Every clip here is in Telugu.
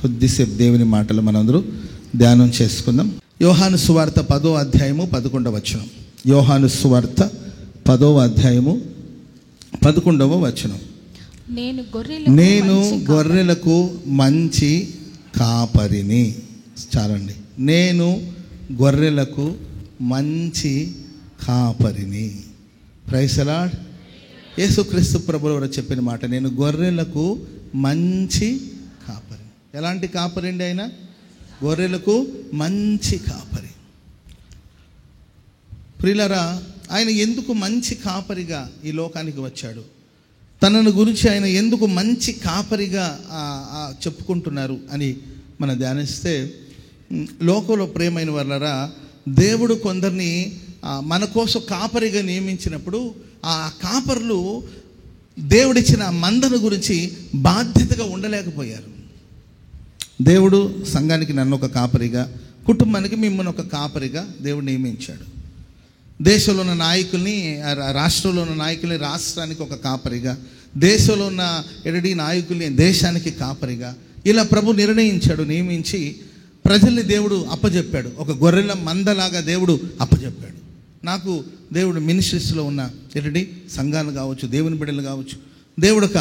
కొద్దిసేపు దేవుని మాటలు మనందరూ ధ్యానం చేసుకుందాం. యోహాను సువార్త 10వ అధ్యాయము 11వ వచనం. యోహాను సువార్త 10వ అధ్యాయము 11వ వచనం. నేను గొర్రెలకు మంచి కాపరిని. చాలండి. నేను గొర్రెలకు మంచి కాపరిని. Praise the lord. యేసుక్రీస్తు ప్రభువు వారు చెప్పిన మాట, నేను గొర్రెలకు మంచి కాపరి. ఎలాంటి కాపరి అండి ఆయన? గొర్రెలకు మంచి కాపరి. ప్రియులారా, ఆయన ఎందుకు మంచి కాపరిగా ఈ లోకానికి వచ్చాడు? తనను గురించి ఆయన ఎందుకు మంచి కాపరిగా చెప్పుకుంటున్నారు అని మనం ధ్యానిస్తే, లోకంలో ప్రేమైన వాళ్ళరా, దేవుడు కొందరిని మన కోసం కాపరిగా నియమించినప్పుడు ఆ కాపరులు దేవుడిచ్చిన మందను గురించి బాధ్యతగా ఉండలేకపోయారు. దేవుడు సంఘానికి నన్ను ఒక కాపరిగా, కుటుంబానికి మిమ్మల్ని ఒక కాపరిగా దేవుడు నియమించాడు. దేశంలో ఉన్న నాయకుల్ని, రాష్ట్రంలో ఉన్న నాయకుల్ని రాష్ట్రానికి ఒక కాపరిగా, దేశంలో ఉన్న నాయకుల్ని దేశానికి కాపరిగా, ఇలా ప్రభు నిర్ణయించాడు. నియమించి ప్రజల్ని దేవుడు అప్పచెప్పాడు. ఒక గొర్రెల మందలాగా దేవుడు అప్పచెప్పాడు. నాకు దేవుడు మినిస్ట్రీస్లో ఉన్న సంఘాలు కావచ్చు, దేవుని బిడ్డలు కావచ్చు, దేవుడు ఒక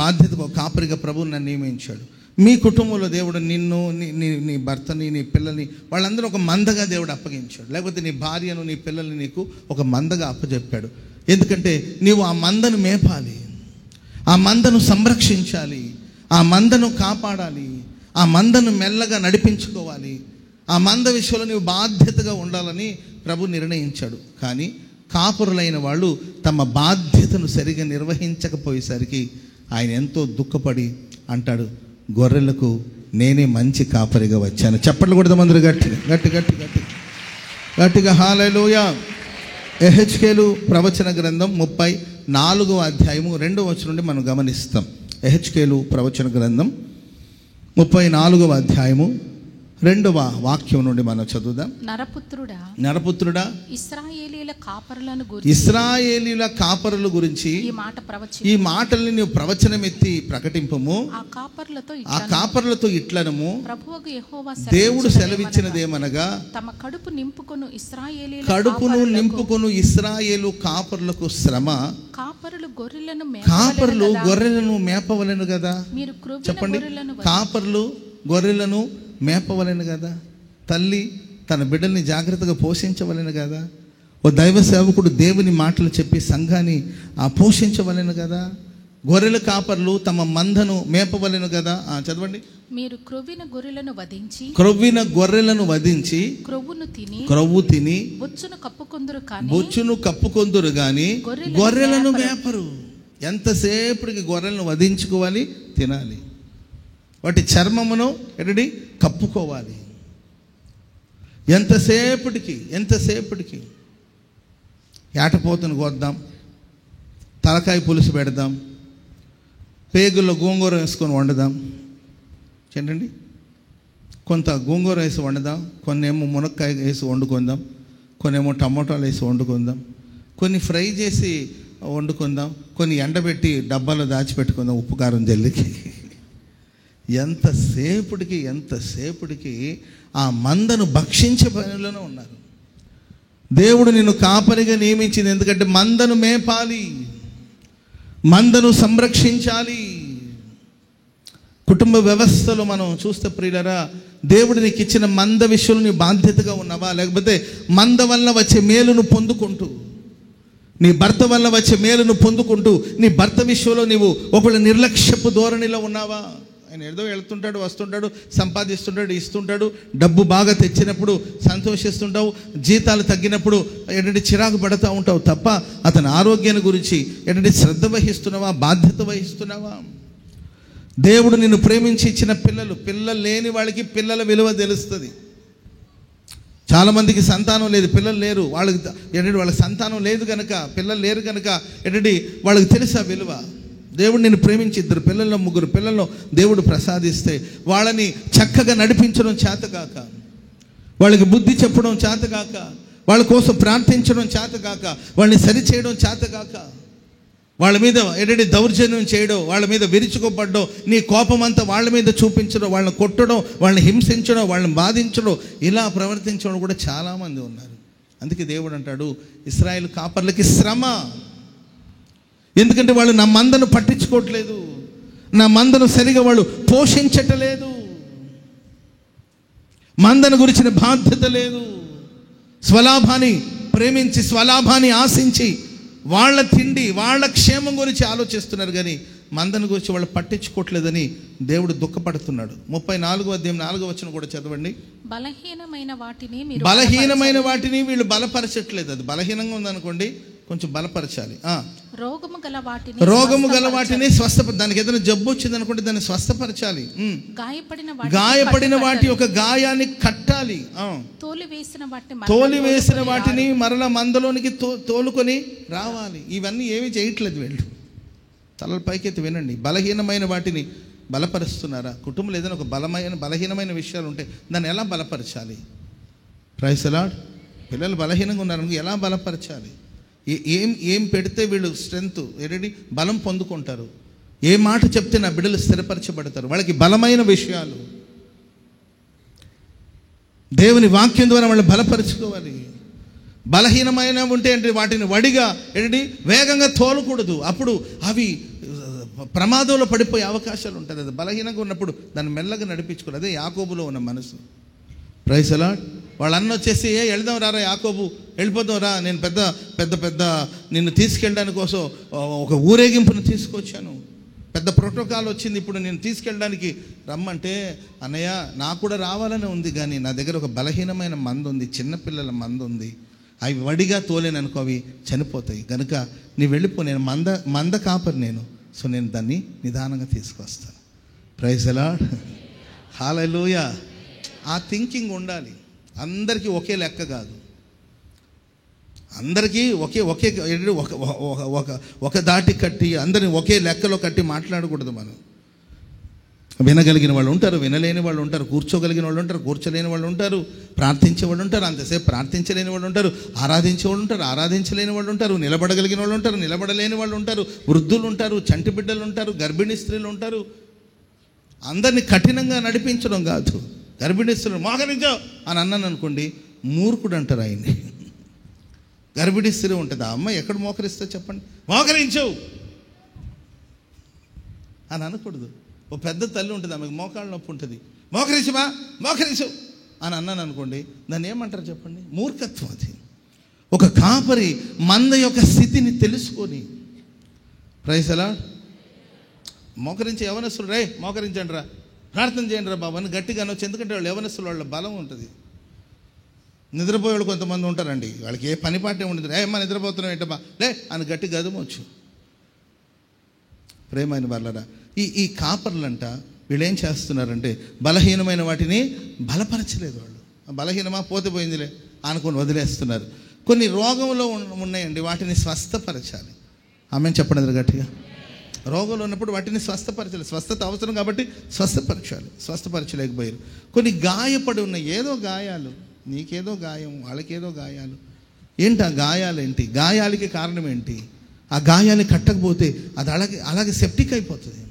బాధ్యతకు ఒక కాపరిగా ప్రభువు నన్ను నియమించాడు. మీ కుటుంబంలో దేవుడు నిన్ను, నీ భర్తని, నీ పిల్లల్ని, వాళ్ళందరూ ఒక మందగా దేవుడు అప్పగించాడు. లేకపోతే నీ భార్యను, నీ పిల్లల్ని నీకు ఒక మందగా అప్పచెప్పాడు. ఎందుకంటే నీవు ఆ మందను మేపాలి, ఆ మందను సంరక్షించాలి, ఆ మందను కాపాడాలి, ఆ మందను మెల్లగా నడిపించుకోవాలి. ఆ మంద విషయంలో నీవు బాధ్యతగా ఉండాలని ప్రభు నిర్ణయించాడు. కానీ కాపురులైన వాళ్ళు తమ బాధ్యతను సరిగా నిర్వహించకపోయేసరికి ఆయన ఎంతో దుఃఖపడి అంటాడు, గొర్రెలకు నేనే మంచి కాపరిగా వచ్చాను. చప్పట్లు కొడదాం అందరూ గట్టిగా గట్టి గట్టి గట్టి గట్టిగా హల్లెలూయా. యెహెజ్కేలు ప్రవచన గ్రంథం 34వ అధ్యాయము 2వ వచనం నుండి మనం గమనిస్తాం. యెహెజ్కేలు ప్రవచన గ్రంథం 34వ అధ్యాయము 2వ వాక్యం నుండి మనం చదువుదాం. నరపుత్రుడా, ఇశ్రాయేలీయుల కాపరుల గురించి ఈ మాటల్ని నీవు ప్రవచనం ఎత్తి ప్రకటింపము. ఆ కాపరులతో ఇట్లనము, దేవుడు సెలవిచ్చినదేమనగా, కడుపును నింపుకొను ఇశ్రాయేలు కాపరులకు శ్రమ. కాపరులు గొర్రెలను మేపవలెను కదా. చెప్పండి, కాపరులు గొర్రెలను మేపవలెను కదా. తల్లి తన బిడ్డల్ని జాగ్రత్తగా పోషించవలెను కదా. ఓ దైవ సేవకుడు దేవుని మాటలు చెప్పి సంఘాన్ని పోషించవలెను కదా. గొర్రెల కాపర్లు తమ మందను మేపవలెను కదా. చదవండి. మీరు క్రొవ్విన గొర్రెలను వధించి క్రొవ్వు తిని బొచ్చును కప్పుకొందురు గాని గొర్రెలను మేపరు. ఎంతసేపటికి గొర్రెలను వధించుకోవాలి, తినాలి, వాటి చర్మమును కప్పుకోవాలి. ఎంతసేపటికి ఏటపోతును కోద్దాం, తలకాయ పులుసు పెడదాం, పేగుల్లో గోంగూర వేసుకొని వండుదాం. ఏంటండి, కొంత గోంగూర వేసి వండుదాం, కొన్ని ఏమో మునక్కాయ వేసి వండుకుందాం, కొన్ని ఏమో టమోటాలు వేసి వండుకుందాం, కొన్ని ఫ్రై చేసి వండుకుందాం, కొన్ని ఎండబెట్టి డబ్బాలో దాచిపెట్టుకుందాం ఉప్పు కారం జల్లికి. ఎంతసేపటికి ఆ మందను భక్షించే పనిలోనే ఉన్నారు. దేవుడు నిన్ను కాపరిగా నియమించింది ఎందుకంటే మందను మేపాలి, మందను సంరక్షించాలి. కుటుంబ వ్యవస్థలో మనం చూస్తే ప్రియులరా, దేవుడు నీకు ఇచ్చిన మంద విషయంలో నీ బాధ్యతగా ఉన్నావా? లేకపోతే మంద వల్ల వచ్చే మేలును పొందుకుంటూ, నీ భర్త వల్ల వచ్చే మేలును పొందుకుంటూ నీ భర్త విషయంలో నీవు ఒకవేళ నిర్లక్ష్యపు ధోరణిలో ఉన్నావా? ఆయన ఏదో వెళ్తుంటాడు, వస్తుంటాడు, సంపాదిస్తుంటాడు, ఇస్తుంటాడు, డబ్బు బాగా తెచ్చినప్పుడు సంతోషిస్తుంటావు, జీతాలు తగ్గినప్పుడు చిరాకు పడుతూ ఉంటావు తప్ప అతని ఆరోగ్యాన్ని గురించి శ్రద్ధ వహిస్తున్నావా, బాధ్యత వహిస్తున్నావా? దేవుడు నిన్ను ప్రేమించి ఇచ్చిన పిల్లలు లేని వాళ్ళకి పిల్లల విలువ తెలుస్తుంది. చాలామందికి సంతానం లేదు, పిల్లలు లేరు, వాళ్ళకి సంతానం లేదు కనుక, పిల్లలు లేరు కనుక వాళ్ళకి తెలుసా విలువ. దేవుడు నిన్ను ప్రేమించి 2 పిల్లల్లో 3 పిల్లల్లో దేవుడు ప్రసాదిస్తే వాళ్ళని చక్కగా నడిపించడం చేతగాక, వాళ్ళకి బుద్ధి చెప్పడం చేతగాక, వాళ్ళ కోసం ప్రార్థించడం చేతగాక, వాళ్ళని సరిచేయడం చేతగాక, వాళ్ళ మీద ఎడటి దౌర్జన్యం చేయడం, వాళ్ళ మీద విరుచుకోపడడం, నీ కోపం అంతా వాళ్ళ మీద చూపించడం, వాళ్ళని కొట్టడం, వాళ్ళని హింసించడం, వాళ్ళని బాధించడం, ఇలా ప్రవర్తించడం కూడా చాలామంది ఉన్నారు. అందుకే దేవుడు అంటాడు, ఇశ్రాయేలు కాపర్లకి శ్రమ. ఎందుకంటే వాళ్ళు నా మందను పట్టించుకోవట్లేదు, నా మందను సరిగా వాళ్ళు పోషించటలేదు, మందను గురించిన బాధ్యత లేదు. స్వలాభాన్ని ప్రేమించి, స్వలాభాన్ని ఆశించి, వాళ్ళ తిండి, వాళ్ళ క్షేమం గురించి ఆలోచిస్తున్నారు, కానీ మందను గురించి వాళ్ళు పట్టించుకోవట్లేదని దేవుడు దుఃఖపడుతున్నాడు. 34వ అధ్యాయం 4వ వచనం కూడా చదవండి. బలహీనమైన వాటిని వీళ్ళు బలపరచట్లేదు. అది బలహీనంగా ఉందనుకోండి, కొంచెం బలపరచాలి. రోగము గల వాటిని దానికి ఏదైనా జబ్బు వచ్చింది అనుకోండి, దాన్ని స్వస్థపరచాలి. గాయపడిన వాటి యొక్క గాయాన్ని కట్టాలి. తోలి వేసిన వాటిని మరలా మందలోనికి తోలుకొని రావాలి. ఇవన్నీ ఏమీ చేయట్లేదు వీళ్ళు. తలల పైకెత్తి వినండి. బలహీనమైన వాటిని బలపరుస్తున్నారా? కుటుంబంలో ఏదైనా ఒక బలహీనమైన విషయాలు ఉంటే దాన్ని ఎలా బలపరచాలి? Praise the lord. పిల్లలు బలహీనంగా ఉన్నారనుకో, ఎలా బలపరచాలి? ఏం పెడితే వీళ్ళు స్ట్రెంత్ బలం పొందుకుంటారు? ఏ మాట చెప్తే నా బిడ్డలు స్థిరపరచబడతారు? వాళ్ళకి బలమైన విషయాలు దేవుని వాక్యం ద్వారా వాళ్ళు బలపరుచుకోవాలి. బలహీనమైన ఉంటే అంటే వాటిని వడిగా వేగంగా తోలకూడదు. అప్పుడు అవి ప్రమాదంలో పడిపోయే అవకాశాలు ఉంటుంది. అది బలహీనంగా ఉన్నప్పుడు దాన్ని మెల్లగా నడిపించుకోవాలి. అదే యాకోబులో ఉన్న మనసు. Praise the Lord. వాళ్ళ అన్న వచ్చేసి, వెళ్దాం రారా యాకోబు, వెళ్ళిపోదాం రా, నేను పెద్ద పెద్ద పెద్ద నిన్ను తీసుకెళ్ళడానికి కోసం ఒక ఊరేగింపును తీసుకొచ్చాను, పెద్ద ప్రోటోకాల్ వచ్చింది, ఇప్పుడు నేను తీసుకెళ్ళడానికి రమ్మంటే, అన్నయ్య నాకు కూడా రావాలని ఉంది, కానీ నా దగ్గర ఒక బలహీనమైన మంద ఉంది, చిన్నపిల్లల మంద ఉంది, అవి వడిగా తోలేననుకో అవి చనిపోతాయి, కనుక నీ వెళ్ళిపో, నేను మంద కాపరి నేను, సో నేను దాన్ని నిదానంగా తీసుకొస్తాను. Praise the lord. హల్లెలూయా. ఆ థింకింగ్ ఉండాలి. అందరికీ ఒకే లెక్క కాదు, అందరికీ ఒక దాటి కట్టి అందరిని ఒకే లెక్కలో కట్టి మాట్లాడకూడదు. మనం వినగలిగిన వాళ్ళు ఉంటారు, వినలేని వాళ్ళు ఉంటారు, కూర్చోగలిగిన వాళ్ళు ఉంటారు, కూర్చోలేని వాళ్ళు ఉంటారు, ప్రార్థించే వాళ్ళు ఉంటారు, అంతసేపు ప్రార్థించలేని వాళ్ళు ఉంటారు, ఆరాధించే వాళ్ళు ఉంటారు, ఆరాధించలేని వాళ్ళు ఉంటారు, నిలబడగలిగిన వాళ్ళు ఉంటారు, నిలబడలేని వాళ్ళు ఉంటారు, వృద్ధులు ఉంటారు, చంటి బిడ్డలు ఉంటారు, గర్భిణీ స్త్రీలు ఉంటారు. అందరినీ కఠినంగా నడిపించడం కాదు. గర్భిణీ స్త్రీలు మోకరించో అని అన్నాను అనుకోండి, మూర్ఖుడు అంటారు ఆయన్ని. గర్భిణీ స్త్రీ ఉంటుంది, ఆ అమ్మాయి ఎక్కడ మోకరిస్తా చెప్పండి, మోకరించవు అని అనకూడదు. ఓ పెద్ద తల్లి ఉంటుంది, ఆమెకు మోకాళ్ళ నొప్పి ఉంటుంది, మోకరించమా మోకరించు అని అన్నాను అనుకోండి, దాన్ని ఏమంటారు చెప్పండి? మూర్ఖత్వం. అది ఒక కాపరి మంద యొక్క స్థితిని తెలుసుకొని, ప్రైజ్ ది లార్డ్, మోకరించి యవనస్తులు రే మోకరించండి రా, ప్రార్థన చేయండి రా బాబు అని గట్టిగా అనొచ్చు. ఎందుకంటే వాళ్ళు యవనస్తులు, వాళ్ళ బలం ఉంటుంది. నిద్రపోయేవాళ్ళు కొంతమంది ఉంటారండి, వాళ్ళకి ఏ పని పాటే ఉండదు, ఏమ్మా నిద్రపోతున్నావు ఏంటమ్మా లే అని గట్టి గదమొచ్చు. ప్రేమైన వాళ్ళరా, ఈ కాపర్లంట వీళ్ళు ఏం చేస్తున్నారంటే బలహీనమైన వాటిని బలపరచలేదు. వాళ్ళు బలహీనమా పోతే పోయిందిలే అనుకొని వదిలేస్తున్నారు. కొన్ని రోగంలో ఉన్నాయండి, వాటిని స్వస్థపరచాలి. ఆమె చెప్పండి గట్టిగా. రోగంలో ఉన్నప్పుడు వాటిని స్వస్థపరచాలి. స్వస్థత అవసరం కాబట్టి స్వస్థపరచాలి. స్వస్థపరచలేకపోయారు. కొన్ని గాయపడి ఉన్నాయి, ఏదో గాయాలు, నీకేదో గాయం, వాళ్ళకేదో గాయాలు. ఏంటి ఆ గాయాలు? ఏంటి గాయాలకి కారణం ఏంటి? ఆ గాయాన్ని కట్టకపోతే అది అలాగే సెప్టిక్ అయిపోతుంది.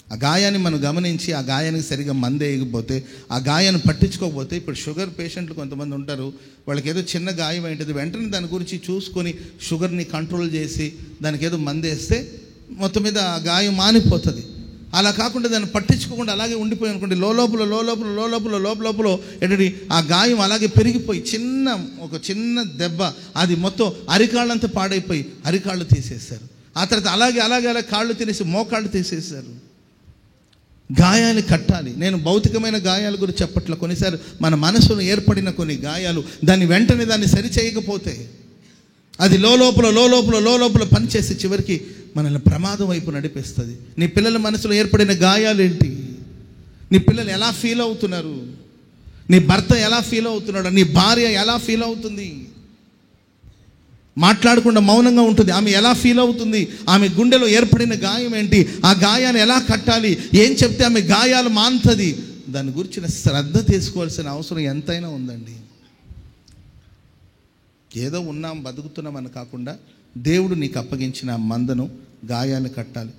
ఆ గాయాన్ని మనం గమనించి ఆ గాయానికి సరిగా మందు వేయకపోతే, ఆ గాయాన్ని పట్టించుకోకపోతే, ఇప్పుడు షుగర్ పేషెంట్లు కొంతమంది ఉంటారు, వాళ్ళకి ఏదో చిన్న గాయం ఏంటిది, వెంటనే దాని గురించి చూసుకొని షుగర్ని కంట్రోల్ చేసి దానికి ఏదో మందు వేస్తే మొత్తం మీద ఆ గాయం మానిపోతుంది. అలా కాకుండా దాన్ని పట్టించుకోకుండా అలాగే ఉండిపోయి అనుకోండి, లోపల ఏంటంటే ఆ గాయం అలాగే పెరిగిపోయి ఒక చిన్న దెబ్బ, అది మొత్తం అరికాళ్ళంతా పాడైపోయి అరికాళ్ళు తీసేశారు. ఆ తర్వాత అలాగే కాళ్ళు తినేసి మోకాళ్ళు తీసేశారు. గాయాలు కట్టాలి. నేను భౌతికమైన గాయాల గురించి చెప్పట్ల, కొన్నిసార్లు మన మనసులో ఏర్పడిన కొన్ని గాయాలు, దాన్ని వెంటనే దాన్ని సరిచేయకపోతే అది లోపల పనిచేసి చివరికి మనల్ని ప్రమాదం వైపు నడిపిస్తుంది. నీ పిల్లల మనసులో ఏర్పడిన గాయాలు ఏంటి? నీ పిల్లలు ఎలా ఫీల్ అవుతున్నారు? నీ భర్త ఎలా ఫీల్ అవుతున్నాడు? నీ భార్య ఎలా ఫీల్ అవుతుంది? మాట్లాడకుండా మౌనంగా ఉంటుంది, ఆమె ఎలా ఫీల్ అవుతుంది? ఆమె గుండెలో ఏర్పడిన గాయం ఏంటి? ఆ గాయాన్ని ఎలా కట్టాలి? ఏం చెప్తే ఆమె గాయాలు మానుతుంది? దాని గురించిన శ్రద్ధ తీసుకోవాల్సిన అవసరం ఎంతైనా ఉందండి. ఏదో ఉన్నాం బతుకుతున్నాం అని కాకుండా, దేవుడు నీకు అప్పగించిన మందను గాయాలు కట్టాలి.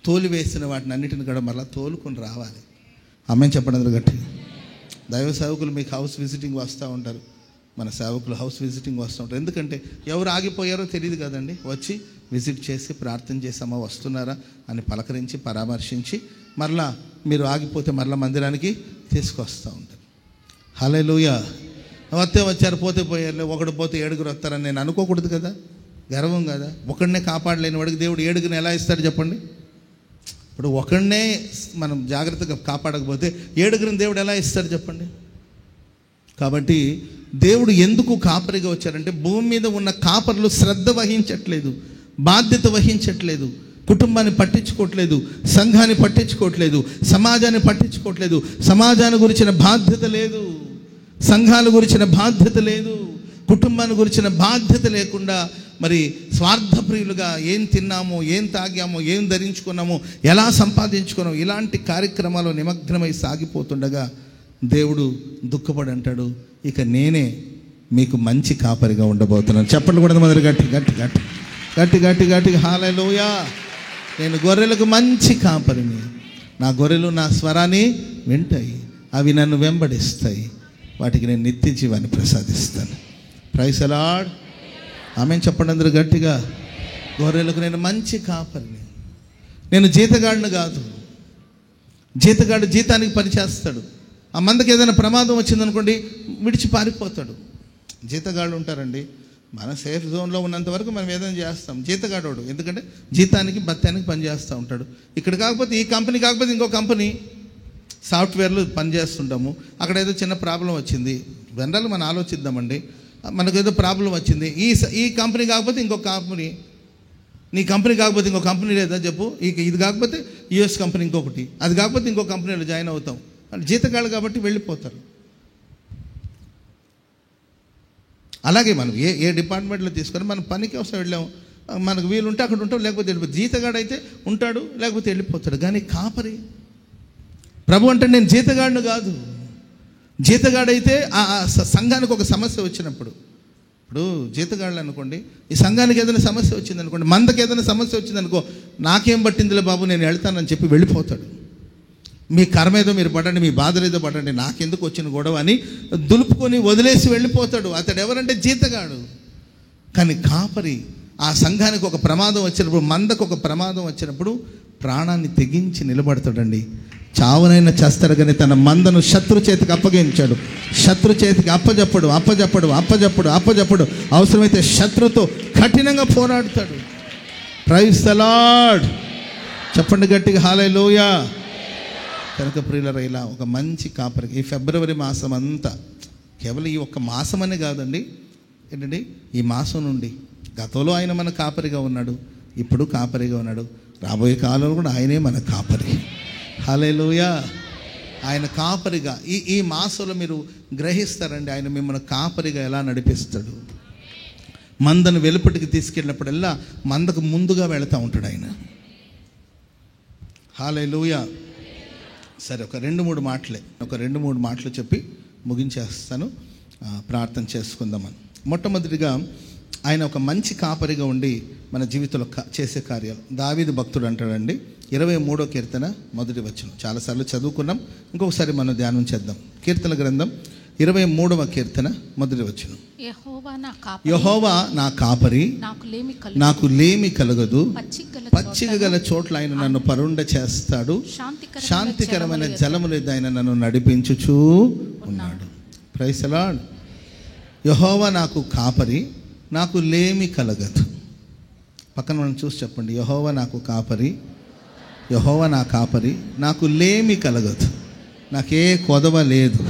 తోలు వేసిన వాటిని అన్నిటిని కూడా మళ్ళీ తోలుకొని రావాలి. ఆమె చెప్పండి అందరూ గట్టి. దైవ సేవకులు మీకు హౌస్ విజిటింగ్ వస్తూ ఉంటారు, మన సేవకులు హౌస్ విజిటింగ్ వస్తూ ఉంటారు. ఎందుకంటే ఎవరు ఆగిపోయారో తెలియదు కదండి. వచ్చి విజిట్ చేసి ప్రార్థన చేసి అమ్మ వస్తున్నారా అని పలకరించి పరామర్శించి మరలా మీరు ఆగిపోతే మరలా మందిరానికి తీసుకొస్తూ ఉంటారు. హల్లెలూయా. వస్తే వచ్చారు, పోతే పోయారు, ఒకడు పోతే 7 వస్తారని నేను అనుకోకూడదు కదా, గర్వం కదా. ఒకడినే కాపాడలేని వాడికి దేవుడు 7 ఎలా ఇస్తాడు చెప్పండి? ఇప్పుడు ఒకడినే మనం జాగ్రత్తగా కాపాడకపోతే 7 దేవుడు ఎలా ఇస్తాడు చెప్పండి? కాబట్టి దేవుడు ఎందుకు కాపరిగా వచ్చారంటే భూమి మీద ఉన్న కాపరులు శ్రద్ధ వహించట్లేదు, బాధ్యత వహించట్లేదు, కుటుంబాన్ని పట్టించుకోవట్లేదు, సంఘాన్ని పట్టించుకోవట్లేదు, సమాజాన్ని పట్టించుకోవట్లేదు. సమాజాన్ని గురించిన బాధ్యత లేదు, సంఘాల గురించిన బాధ్యత లేదు, కుటుంబాన్ని గురించిన బాధ్యత లేకుండా మరి స్వార్థప్రియులుగా ఏం తిన్నామో, ఏం తాగామో, ఏం ధరించుకున్నామో, ఎలా సంపాదించుకున్నామో ఇలాంటి కార్యక్రమాలు నిమగ్నమై సాగిపోతుండగా దేవుడు దుఃఖపడి అంటాడు, ఇక నేనే మీకు మంచి కాపరిగా ఉండబోతున్నాను. చెప్పండి కూడా మొదలు గట్టి గట్టి గట్టి గట్టి గట్టి గట్టి హల్లెలూయా. నేను గొర్రెలకు మంచి కాపరిని, నా గొర్రెలు నా స్వరాన్ని వింటాయి, అవి నన్ను వెంబడిస్తాయి, వాటికి నేను నిత్య జీవాన్ని ప్రసాదిస్తాను. Praise the lord. ఆమె చెప్పండి అందరూ గట్టిగా. గొర్రెలకు నేను మంచి కాపరిని. నేను జీతగాడిని కాదు. జీతగాడు జీతానికి పనిచేస్తాడు. ఆ మందకి ఏదైనా ప్రమాదం వచ్చిందనుకోండి విడిచి పారిపోతాడు. జీతగాళ్ళు ఉంటారండి, మన సేఫ్ జోన్లో ఉన్నంత వరకు మనం ఏదైనా చేస్తాం. జీతగాడోడు ఎందుకంటే జీతానికి భత్యానికి పని చేస్తూ ఉంటాడు. ఇక్కడ కాకపోతే ఈ కంపెనీ కాకపోతే ఇంకో కంపెనీ సాఫ్ట్వేర్లు పనిచేస్తుంటాము. అక్కడ ఏదో చిన్న ప్రాబ్లం వచ్చింది, జనరల్ మనం ఆలోచిద్దామండి. మనకు ఏదో ప్రాబ్లం వచ్చింది, ఈ కంపెనీ కాకపోతే ఇంకో కంపెనీ, నీ కంపెనీ కాకపోతే ఇంకో కంపెనీ లేదా చెప్పు. ఇది కాకపోతే యుఎస్ కంపెనీ ఇంకొకటి, అది కాకపోతే ఇంకో కంపెనీలో జాయిన్ అవుతాం. అంటే జీతగాళ్ళు కాబట్టి వెళ్ళిపోతారు. అలాగే మనం ఏ డిపార్ట్మెంట్లో తీసుకొని మనం పనికి అవసరం వెళ్ళాము, మనకు వీలు ఉంటే అక్కడ ఉంటాం, లేకపోతే వెళ్ళిపోతాం. జీతగాడు అయితే ఉంటాడు, లేకపోతే వెళ్ళిపోతాడు. కానీ కాపరి ప్రభు అంటే నేను జీతగాడిని కాదు. జీతగాడైతే ఆ సంఘానికి ఒక సమస్య వచ్చినప్పుడు, ఇప్పుడు జీతగాళ్ళు అనుకోండి, ఈ సంఘానికి ఏదైనా సమస్య వచ్చింది అనుకోండి, మందకి ఏదైనా సమస్య వచ్చిందనుకో, నాకేం పట్టిందిలే బాబు నేను వెళ్తానని చెప్పి వెళ్ళిపోతాడు. మీ కర్మ ఏదో మీరు పడండి, మీ బాధలు ఏదో పడండి, నాకెందుకు వచ్చిన గొడవ అని దులుపుకొని వదిలేసి వెళ్ళిపోతాడు. అతడు ఎవరంటే జీతగాడు. కానీ కాపరి ఆ సంఘానికి ఒక ప్రమాదం వచ్చినప్పుడు, మందకు ఒక ప్రమాదం వచ్చినప్పుడు ప్రాణాన్ని తెగించి నిలబడతాడండి. చావునైనా చేస్తాడు కానీ తన మందను శత్రు చేతికి అప్పగించాడు. శత్రు చేతికి అప్పజెప్పడు, అవసరమైతే శత్రుతో కఠినంగా పోరాడతాడు. Praise the lord. చెప్పండి గట్టిగా హల్లెలూయా. కనుక ప్రియులారా, ఇలా ఒక మంచి కాపరి ఈ ఫిబ్రవరి మాసం అంతా, కేవలం ఈ ఒక్క మాసం అనే కాదండి, ఏంటండి ఈ మాసం నుండి గతంలో ఆయన మన కాపరిగా ఉన్నాడు, ఇప్పుడు కాపరిగా ఉన్నాడు, రాబోయే కాలంలో కూడా ఆయనే మన కాపరి. హల్లెలూయా. ఆయన కాపరిగా ఈ మాసంలో మీరు గ్రహిస్తారండి, ఆయన మిమ్మల్ని కాపరిగా ఎలా నడిపిస్తాడు. మందను వెలుపటికి తీసుకెళ్ళినప్పుడల్లా మందకు ముందుగా వెళుతూ ఉంటాడు ఆయన. హల్లెలూయా. సరే, ఒక రెండు మూడు మాటలు చెప్పి ముగించేస్తాను, ప్రార్థన చేసుకుందామని. మొట్టమొదటిగా ఆయన ఒక మంచి కాపరిగా ఉండి మన జీవితంలో చేసే కార్యాలు. దావీదు భక్తుడు అంటాడండి, 23వ కీర్తన మొదటి వచనం, చాలాసార్లు చదువుకున్నాం, ఇంకొకసారి మనం ధ్యానం చేద్దాం. కీర్తన గ్రంథం 23వ కీర్తన మొదటి వచనం. యెహోవా నా కాపరి, నాకు లేమి కలగదు, పచ్చిక గల చోట్ల ఆయన నన్ను పరుండ చేస్తాడు, శాంతికరమైన జలములు ఆయన నన్ను నడిపించుచూ ఉన్నాడు. Praise the lord. యెహోవా నాకు కాపరి, నాకు లేమి కలగదు. పక్కన మనం చూసి చెప్పండి, యెహోవా నాకు కాపరి, యెహోవా నా కాపరి, నాకు లేమి కలగదు. నాకే కొదవ లేదు,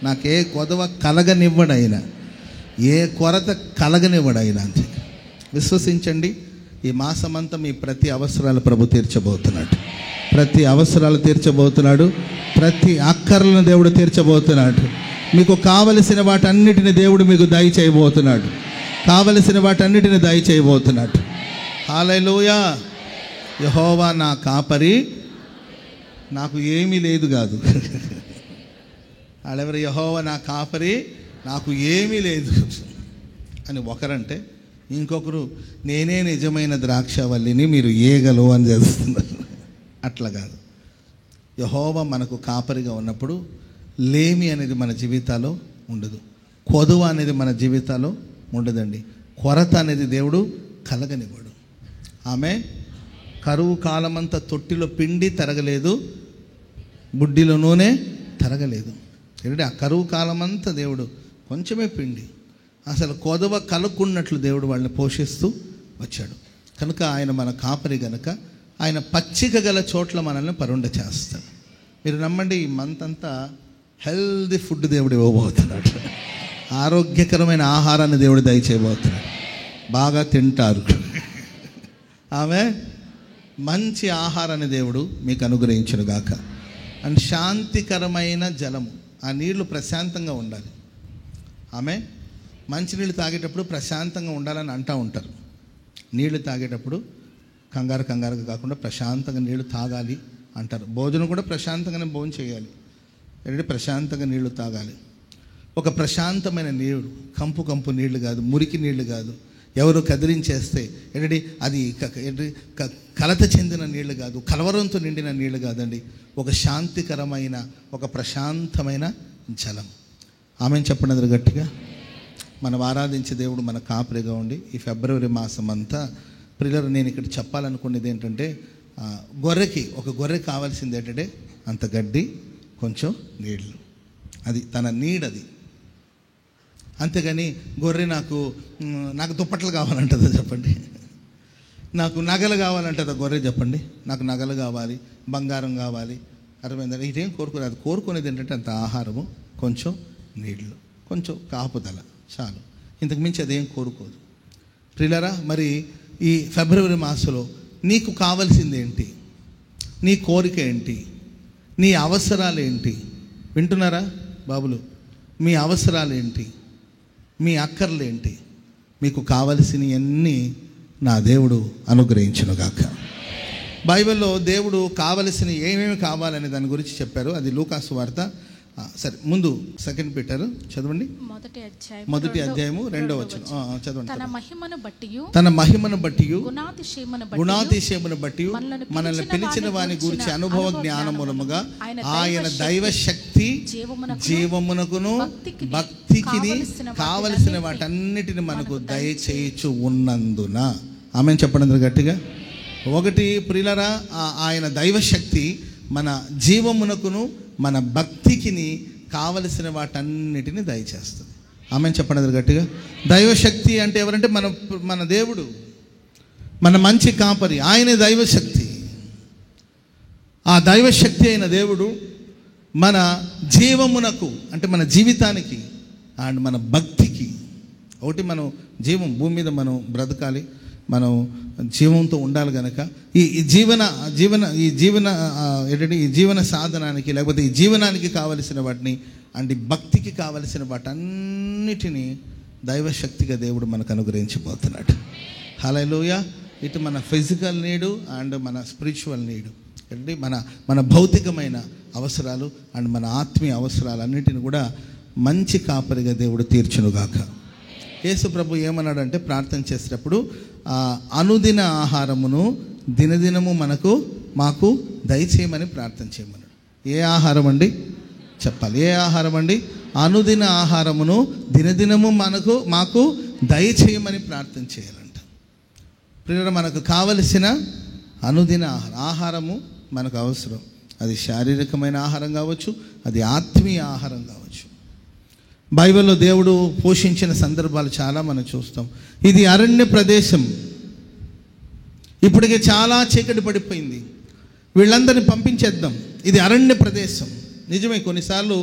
నాకే కొదవ కలగనివ్వడైనా, ఏ కొరత కలగనివ్వడైనా. అంతే విశ్వసించండి, ఈ మాసమంతా మీ ప్రతి అవసరాలు ప్రభు తీర్చబోతున్నాడు. ప్రతి అవసరాలు తీర్చబోతున్నాడు, ప్రతి అక్కర్లను దేవుడు తీర్చబోతున్నాడు. మీకు కావలసిన వాటన్నిటిని దేవుడు మీకు దయచేయబోతున్నాడు. హల్లెలూయా. యెహోవా నా కాపరి, నాకు ఏమీ లేదు కాదు. వాళ్ళెవరు? యెహోవా నా కాపరి, నాకు ఏమీ లేదు అని ఒకరంటే, ఇంకొకరు నేనే నిజమైన ద్రాక్షవల్లిని, మీరు ఈగలు అని చేస్తున్నారు. అట్లా కాదు. యెహోవా మనకు కాపరిగా ఉన్నప్పుడు లేమి అనేది మన జీవితాల్లో ఉండదు, కొదువ అనేది మన జీవితాల్లో ఉండదండి, కొరత అనేది దేవుడు కలగనివ్వడు. ఆమె కరువు కాలమంతా తొట్టిలో పిండి తరగలేదు, బుడ్డిలో నూనె తరగలేదు. ఎందుకంటే ఆ కరువు కాలమంతా దేవుడు కొంచెమే పిండి, అసలు కొదవ కలుక్కున్నట్లు దేవుడు వాళ్ళని పోషిస్తూ వచ్చాడు. కనుక ఆయన మన కాపరి గనుక ఆయన పచ్చిక గల చోట్ల మనల్ని పరుండ చేస్తాడు. మీరు నమ్మండి, ఈ మంత్ అంతా హెల్దీ ఫుడ్ దేవుడు ఇవ్వబోతున్నాడు. ఆరోగ్యకరమైన ఆహారాన్ని దేవుడు దయచేయబోతున్నాడు. బాగా తింటారు. ఆమె మంచి ఆహారాన్ని దేవుడు మీకు అనుగ్రహించును గాక. అండ్ శాంతికరమైన జలము, ఆ నీళ్లు ప్రశాంతంగా ఉండాలి. ఆమె మంచినీళ్ళు తాగేటప్పుడు ప్రశాంతంగా ఉండాలని అంటూ ఉంటారు. నీళ్లు తాగేటప్పుడు కంగారుగా కాకుండా ప్రశాంతంగా నీళ్లు తాగాలి అంటారు. భోజనం కూడా ప్రశాంతంగానే భోజనం చేయాలి, ఎందుకంటే ప్రశాంతంగా నీళ్లు తాగాలి. ఒక ప్రశాంతమైన నీళ్ళు, కంపు నీళ్లు కాదు, మురికి నీళ్లు కాదు, ఎవరు కదిలించేస్తే ఏంటంటే అది కలత చెందిన నీళ్లు కాదు, కలవరంతో నిండిన నీళ్లు కాదండి. ఒక శాంతికరమైన, ఒక ప్రశాంతమైన జలం. ఆమెను చెప్పండి అందరూ గట్టిగా. మనం ఆరాధించే దేవుడు మన కాపరిగా ఉండి ఈ ఫిబ్రవరి మాసం అంతా ప్రియులారా, నేను ఇక్కడ చెప్పాలనుకునేది ఏంటంటే, ఒక గొర్రె కావాల్సింది ఏంటంటే అంత గడ్డి, కొంచెం నీళ్ళు, అది తన నీడది. అంతేగాని గొర్రె నాకు దుప్పట్లు కావాలంటుందా చెప్పండి, నాకు నగలు కావాలంటుందా గొర్రె చెప్పండి. నాకు నగలు కావాలి, బంగారం కావాలి, అర్థమైందంటే ఇదేం కోరుకోలేదు. అది కోరుకునేది ఏంటంటే అంత ఆహారము, కొంచెం నీళ్లు, కొంచెం కాపుదల, చాలు. ఇంతకు మించి అదేం కోరుకోదు. ప్రియులారా, మరి ఈ ఫిబ్రవరి మాసంలో నీకు కావాల్సింది ఏంటి? నీ కోరిక ఏంటి? నీ అవసరాలు ఏంటి? వింటున్నారా బాబులు? మీ అవసరాలు ఏంటి? మీ అక్కర్లు ఏంటి? మీకు కావలసినవన్నీ నా దేవుడు అనుగ్రహించునుగాక. బైబిల్లో దేవుడు కావలసిన ఏమేమి కావాలనే దాని గురించి చెప్పారు. అది లూకాసు వార్త. సరే, ముందు 2 పీటర్ చదవండి, మొదటి అధ్యాయము 2వ వచనం చదవండి. తన మహిమను బట్టి గుణాతిశయమును బట్టి మనల్ని పిలిచిన వాని గురించి అనుభవ జ్ఞానములముగా ఆయన దైవ శక్తి జీవమునకును భక్తికి కావలసిన వాటన్నిటిని మనకు దయచేయచ్చు ఉన్నందున. ఆమెను చెప్పండి గట్టిగా. ఒకటి ప్రియులారా, ఆయన దైవశక్తి మన జీవమునకును మన భక్తికిని కావలసిన వాటన్నిటిని దయచేస్తుంది. ఆమెను చెప్పండి గట్టిగా. దైవశక్తి అంటే ఎవరంటే మన దేవుడు, మన మంచి కాపరి, ఆయనే దైవశక్తి. ఆ దైవశక్తి అయిన దేవుడు మన జీవమునకు అంటే మన జీవితానికి అండ్ మన భక్తికి, ఒకటి మనం భూమి మీద మనం బ్రతకాలి, మనం జీవంతో ఉండాలి కనుక ఈ జీవన సాధనానికి, లేకపోతే ఈ జీవనానికి కావలసిన వాటిని అంటే భక్తికి కావలసిన వాటన్నిటినీ దైవశక్తిగా దేవుడు మనకు అనుగ్రహించబోతున్నాడు. హల్లెలూయా. ఇటు మన ఫిజికల్ నీడు అండ్ మన స్పిరిచువల్ నీడు, అంటే మన భౌతికమైన అవసరాలు అండ్ మన ఆత్మీయ అవసరాలు అన్నిటిని కూడా మంచి కాపరిగా దేవుడు తీర్చునుగాక. యేసు ప్రభు ఏమన్నాడంటే, ప్రార్థన చేసేటప్పుడు అనుదిన ఆహారమును దినదినము మాకు దయచేయమని ప్రార్థన చేయమన్నాడు. ఏ ఆహారం అండి చెప్పాలి? ఏ ఆహారం అండి? అనుదిన ఆహారమును దినదినము మాకు దయచేయమని ప్రార్థన చేయాలంట. ప్రియులారా, మనకు కావలసిన అనుదిన ఆహారము మనకు అవసరం. అది శారీరకమైన ఆహారం కావచ్చు, అది ఆత్మీయ ఆహారం కావచ్చు. బైబిల్లో దేవుడు పోషించిన సందర్భాలు చాలా మనం చూస్తాం. ఇది అరణ్య ప్రదేశం, ఇప్పటికే చాలా చీకటి పడిపోయింది, వీళ్ళందరినీ పంపించేద్దాం, ఇది అరణ్య ప్రదేశం. నిజమే, కొన్నిసార్లు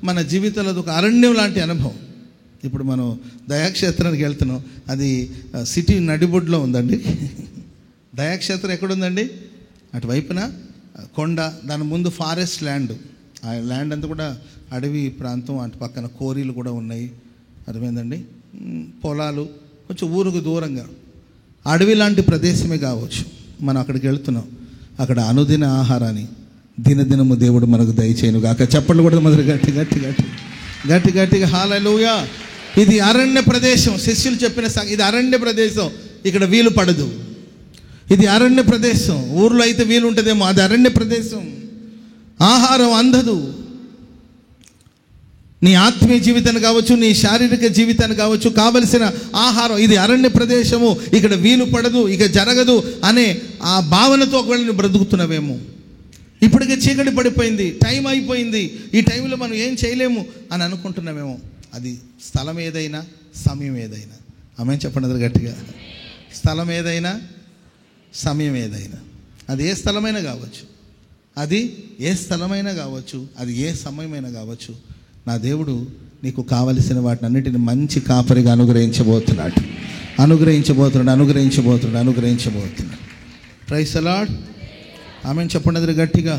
మన జీవితంలో ఒక అరణ్యం లాంటి అనుభవం. ఇప్పుడు మనం దయాక్షేత్రానికి వెళ్తున్నాం, అది సిటీ నడిబొడ్లో ఉందండి. దయాక్షేత్రం ఎక్కడుందండి? అటువైపున కొండ, దాని ముందు ఫారెస్ట్ ల్యాండ్, ఆ ల్యాండ్ అంతా కూడా అడవి ప్రాంతం, అటు పక్కన కోరీలు కూడా ఉన్నాయి, అర్థమైందండి. పొలాలు, కొంచెం ఊరుకు దూరంగా అడవి లాంటి ప్రదేశమే కావచ్చు. మనం అక్కడికి వెళ్తున్నాం, అక్కడ అనుదిన ఆహారాన్ని దినదినము దేవుడు మనకు దయచేయను గాక. చెప్పండి కూడా మొదలు గట్టి గట్టిగా హల్లెలూయా. ఇది అరణ్య ప్రదేశం. శిష్యులు చెప్పిన ఇది అరణ్య ప్రదేశం, ఇక్కడ వీలు పడదు. ఇది అరణ్య ప్రదేశం. ఊర్లో అయితే వీలు ఉంటుందేమో, అది అరణ్య ప్రదేశం. ఆహారం అందదు. నీ ఆత్మీయ జీవితాన్ని కావచ్చు, నీ శారీరక జీవితాన్ని కావచ్చు, కావలసిన ఆహారం ఇది అరణ్య ప్రదేశము, ఇక్కడ వీలు పడదు, ఇక జరగదు అనే ఆ భావనతో ఒకవేళ నువ్వు బ్రతుకుతున్నావేమో. ఇప్పటికే చీకటి పడిపోయింది, టైం అయిపోయింది, ఈ టైంలో మనం ఏం చేయలేము అని అనుకుంటున్నామేమో. అది స్థలం ఏదైనా, సమయం ఏదైనా. ఆమె చెప్పండి గట్టిగా. స్థలం ఏదైనా, సమయం ఏదైనా, అది ఏ స్థలమైనా కావచ్చు, అది ఏ స్థలమైనా కావచ్చు, అది ఏ సమయమైనా కావచ్చు, నా దేవుడు నీకు కావలసిన వాటిని అన్నిటిని మంచి కాపరిగా అనుగ్రహించబోతున్నాడు. Praise the lord. ఆమె చెప్పండి గట్టిగా.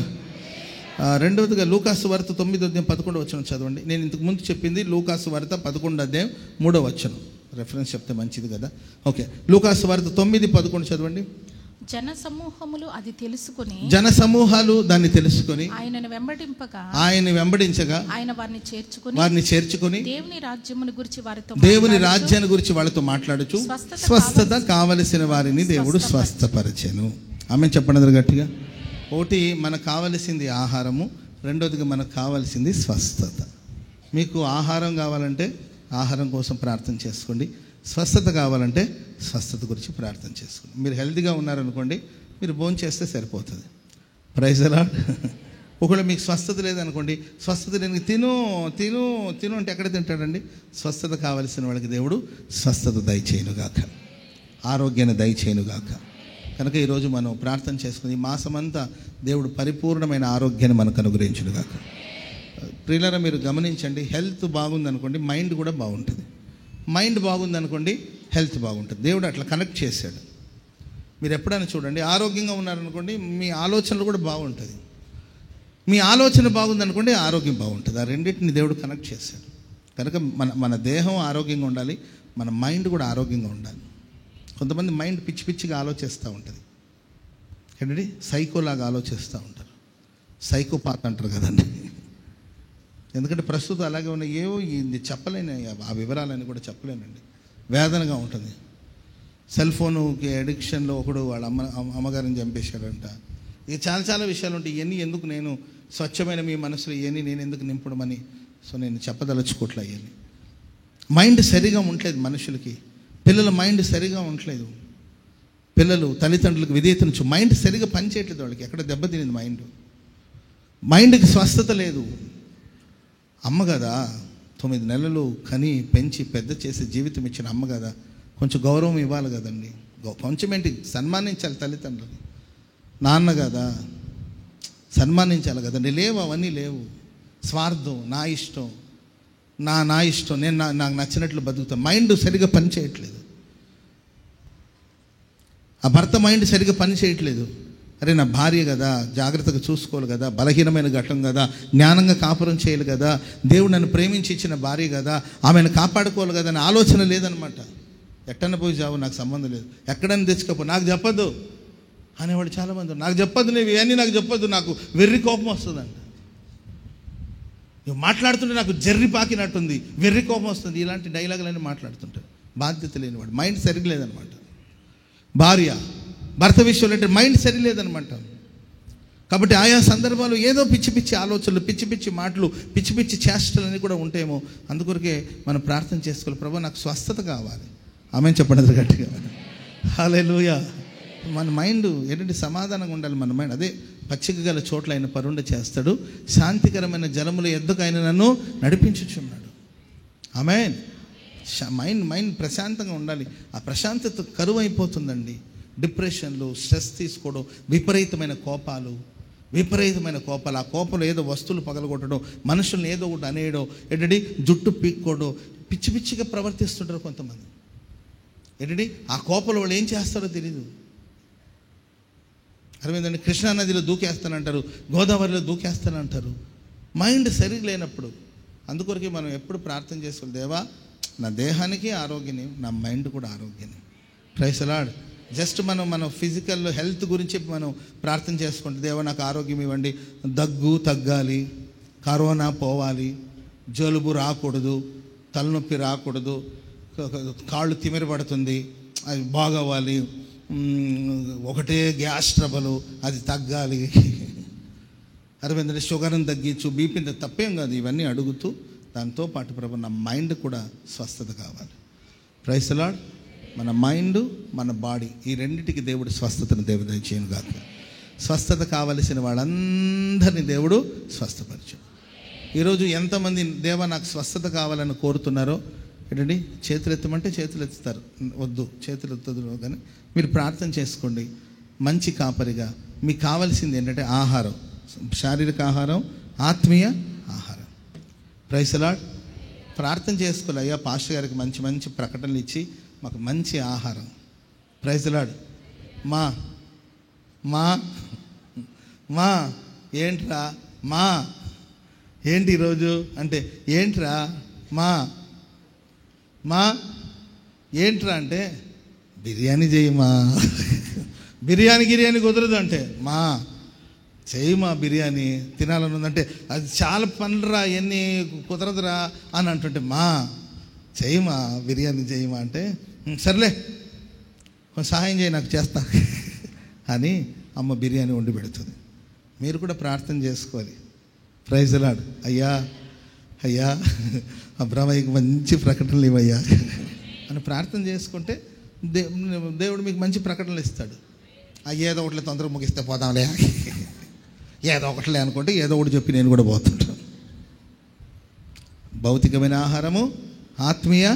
రెండవదిగా లూకాసు వార్త 9:11 చదవండి. నేను ఇంతకు ముందు చెప్పింది లూకాసు వార్త 11:3 రెఫరెన్స్ చెప్తే మంచిది కదా. ఓకే, లూకాసు వార్త 9:11 చదవండి. జన సమూహాలు దాన్ని తెలుసుకొని ఆయన వెంబడించగా ఆయన వారిని చేర్చుకొని దేవుని రాజ్యాన్ని గురించి వాళ్ళతో మాట్లాడుచు స్వస్థత కావలసిన వారిని దేవుడు స్వస్థపరచెను. ఆమె చెప్పండి గట్టిగా. ఒకటి మనకు కావలసింది ఆహారము, రెండోదిగా మనకు కావాల్సింది స్వస్థత. మీకు ఆహారం కావాలంటే ఆహారం కోసం ప్రార్థన చేసుకోండి, స్వస్థత కావాలంటే స్వస్థత గురించి ప్రార్థన చేసుకోండి. మీరు హెల్తీగా ఉన్నారనుకోండి, మీరు భోజనం చేస్తే సరిపోతుంది. Praise the Lord. ఒకవేళ మీకు స్వస్థత లేదనుకోండి, స్వస్థత లేని తిను తిను తిను అంటే ఎక్కడ తింటాడండి? స్వస్థత కావలసిన వాళ్ళకి దేవుడు స్వస్థత దయచేయునుగాక, ఆరోగ్యాన్ని దయచేయునుగాక. కనుక ఈరోజు మనం ప్రార్థన చేసుకుని ఈ మాసమంతా దేవుడు పరిపూర్ణమైన ఆరోగ్యాన్ని మనకు అనుగ్రహించునుగాక. ప్రియులారా, మీరు గమనించండి, హెల్త్ బాగుందనుకోండి మైండ్ కూడా బాగుంటుంది, మైండ్ బాగుందనుకోండి హెల్త్ బాగుంటుంది. దేవుడు అట్లా కనెక్ట్ చేశాడు. మీరు ఎప్పుడైనా చూడండి, ఆరోగ్యంగా ఉన్నారనుకోండి మీ ఆలోచనలు కూడా బాగుంటుంది, మీ ఆలోచన బాగుందనుకోండి ఆరోగ్యం బాగుంటుంది. ఆ రెండింటిని దేవుడు కనెక్ట్ చేశాడు. కనుక మన దేహం ఆరోగ్యంగా ఉండాలి, మన మైండ్ కూడా ఆరోగ్యంగా ఉండాలి. కొంతమంది మైండ్ పిచ్చి పిచ్చిగా ఆలోచిస్తూ ఉంటుంది, ఏంటంటే సైకోలాగా ఆలోచిస్తూ ఉంటారు. సైకోపాత్ అంటారు కదండి. ఎందుకంటే ప్రస్తుతం అలాగే ఉన్నాయి. ఏవో ఇది చెప్పలేను, ఆ వివరాలని కూడా చెప్పలేనండి. వేదనగా ఉంటుంది. సెల్ ఫోన్కి అడిక్షన్లో ఒకడు వాళ్ళ అమ్మగారిని చంపేశాడంట. ఇక చాలా విషయాలు ఉంటాయి. ఇవన్నీ ఎందుకు నేను స్వచ్ఛమైన మీ మనసులో ఇవన్నీ నేను ఎందుకు నింపడమని నేను చెప్పదలుచుకోవట్లే. ఇవన్నీ మైండ్ సరిగా ఉండలేదు మనుషులకి. పిల్లల మైండ్ సరిగా ఉండలేదు. పిల్లలు తల్లిదండ్రులకు విధేయత నుంచి మైండ్ సరిగా పనిచేయట్లేదు. వాళ్ళకి ఎక్కడ దెబ్బతినింది మైండ్కి స్వస్థత లేదు. అమ్మ కదా, 9 నెలలు కని పెంచి పెద్ద చేసి జీవితం ఇచ్చిన అమ్మ కదా, కొంచెం గౌరవం ఇవ్వాలి కదండి. కొంచెం ఏంటి, సన్మానించాలి తల్లిదండ్రులు. నాన్న కదా, సన్మానించాలి కదండి. లేవు, అవన్నీ లేవు. స్వార్థం, నా ఇష్టం, నా ఇష్టం, నేను నాకు నచ్చినట్లు బతుకుతాను. మైండ్ సరిగా పని చేయట్లేదు. ఆ భర్త మైండ్ సరిగా పని చేయట్లేదు. అరే నా భార్య కదా, జాగ్రత్తగా చూసుకోవాలి కదా, బలహీనమైన ఘట్టం కదా, జ్ఞానంగా కాపురం చేయాలి కదా, దేవుడు నన్ను ప్రేమించి ఇచ్చిన భార్య కదా, ఆమెను కాపాడుకోవాలి కదా అని ఆలోచన లేదనమాట. ఎట్టన్న పోయి చావు, నాకు సంబంధం లేదు, ఎక్కడన్నా తెచ్చుకోపో, నాకు చెప్పొద్దు అనేవాడు చాలామంది. నాకు చెప్పొద్దు, నీవు ఇవన్నీ నాకు చెప్పొద్దు, నాకు వెర్రి కోపం వస్తుందంట. మాట్లాడుతుంటే నాకు జర్రి పాకినట్టుంది, వెర్రి కోపం వస్తుంది, ఇలాంటి డైలాగులన్నీ మాట్లాడుతుంటారు. బాధ్యత లేనివాడు, మైండ్ సరిగ్గా లేదనమాట. భార్య భర్త విషయంలో అంటే మైండ్ సరిలేదనమాట. కాబట్టి ఆయా సందర్భాలు ఏదో పిచ్చి పిచ్చి ఆలోచనలు, పిచ్చి పిచ్చి మాటలు, పిచ్చి పిచ్చి చేష్టలన్నీ కూడా ఉంటాయేమో. అందుకొరకే మనం ప్రార్థన చేసుకోవాలి, ప్రభు నాకు స్వస్థత కావాలి. ఆమె చెప్పండి గట్టిగా. హల్లెలూయా. మన మైండ్ ఏంటంటే సమాధానంగా ఉండాలి. మన మైండ్ అదే పచ్చిక గల చోట్ల ఆయన పరుండ చేస్తాడు, శాంతికరమైన జలముల ఎద్దుకు ఆయన నన్ను నడిపించుచున్నాడు. ఆమేన్. మైండ్ ప్రశాంతంగా ఉండాలి. ఆ ప్రశాంతత కరువు అయిపోతుందండి. డిప్రెషన్లు, స్ట్రెస్ తీసుకోవడం, విపరీతమైన కోపాలు. ఆ కోపంలో ఏదో వస్తువులు పగలగొట్టడం, మనుషుల్ని ఏదో ఒకటి అనేయడం, ఏంటంటే జుట్టు పీక్కోవడం, పిచ్చి పిచ్చిగా ప్రవర్తిస్తుంటారు కొంతమంది. ఏంటంటే ఆ కోపంలో వాళ్ళు ఏం చేస్తారో తెలీదు. అర్థమైందండి. కృష్ణానదిలో దూకేస్తానంటారు, గోదావరిలో దూకేస్తానంటారు. మైండ్ సరిగ్గా లేనప్పుడు. అందుకొరకే మనం ఎప్పుడు ప్రార్థన చేసుకోవాలి, దేవా నా దేహానికి ఆరోగ్యాన్ని, నా మైండ్ కూడా ఆరోగ్యాన్ని. Praise the Lord. జస్ట్ మనం ఫిజికల్ హెల్త్ గురించి మనం ప్రార్థన చేసుకుంటే, దేవా నాకు ఆరోగ్యం ఇవ్వండి, దగ్గు తగ్గాలి, కరోనా పోవాలి, జలుబు రాకూడదు, తలనొప్పి రాకూడదు, కాళ్ళు తిమిరపడుతుంది, అది బాగవ్వాలి, ఒకటే గ్యాస్ ట్రబుల్, అది తగ్గాలి, అరవింద షుగర్ని తగ్గించు, బీపీని తప్పేం కాదు. ఇవన్నీ అడుగుతూ దాంతోపాటు ప్రభు నా మైండ్ కూడా స్వస్థత కావాలి. Praise the Lord. మన మైండ్, మన బాడీ, ఈ రెండింటికి దేవుడు స్వస్థతను దేవుడు దయచేయను గాక. స్వస్థత కావలసిన వాళ్ళందరినీ దేవుడు స్వస్థపరచు. ఈరోజు ఎంతమంది దేవా నాకు స్వస్థత కావాలని కోరుతున్నారో ఏంటండి, చేతులు ఎత్తమంటే చేతులు ఎత్తుతారు. వద్దు, చేతులు ఎత్తదు, కానీ మీరు ప్రార్థన చేసుకోండి. మంచి కాపరిగా మీకు కావాల్సింది ఏంటంటే ఆహారం, శారీరక ఆహారం, ఆత్మీయ ఆహారం. Praise the Lord. ప్రార్థన చేసుకోవాలి, అయ్యా పాస్టర్ గారికి మంచి మంచి ప్రకటనలు ఇచ్చి మాకు మంచి ఆహారం. Praise the Lord. మా మా మా ఏంట్రా మా ఏంటి ఈరోజు అంటే ఏంట్రా మా మా ఏంట్రా అంటే బిర్యానీ చేయమా, బిర్యానీ కుదరదు అంటే మా చేయమా, బిర్యానీ తినాలని ఉందంటే అది చాలా పనులురా, ఎన్ని కుదరదురా అని అంటుంటే మా చేయమా, బిర్యానీ చేయమా అంటే సర్లే కొంచెం సహాయం చేయి నాకు చేస్తా అని అమ్మ బిర్యానీ వండి పెడుతుంది. మీరు కూడా ప్రార్థన చేసుకోవాలి. Praise the Lord. అయ్యా అయ్యా అబ్రామయ్యకి మంచి ప్రకటనలు ఇవ్వయ్యా అని ప్రార్థన చేసుకుంటే దేవుడు మీకు మంచి ప్రకటనలు ఇస్తాడు. ఏదో ఒకటిలే తొందరగా ముగిస్తే పోదాంలే, ఏదో ఒకటిలే అనుకుంటే ఏదో ఒకటి చెప్పి నేను కూడా పోతుంటాను. భౌతికమైన ఆహారము, ఆత్మీయ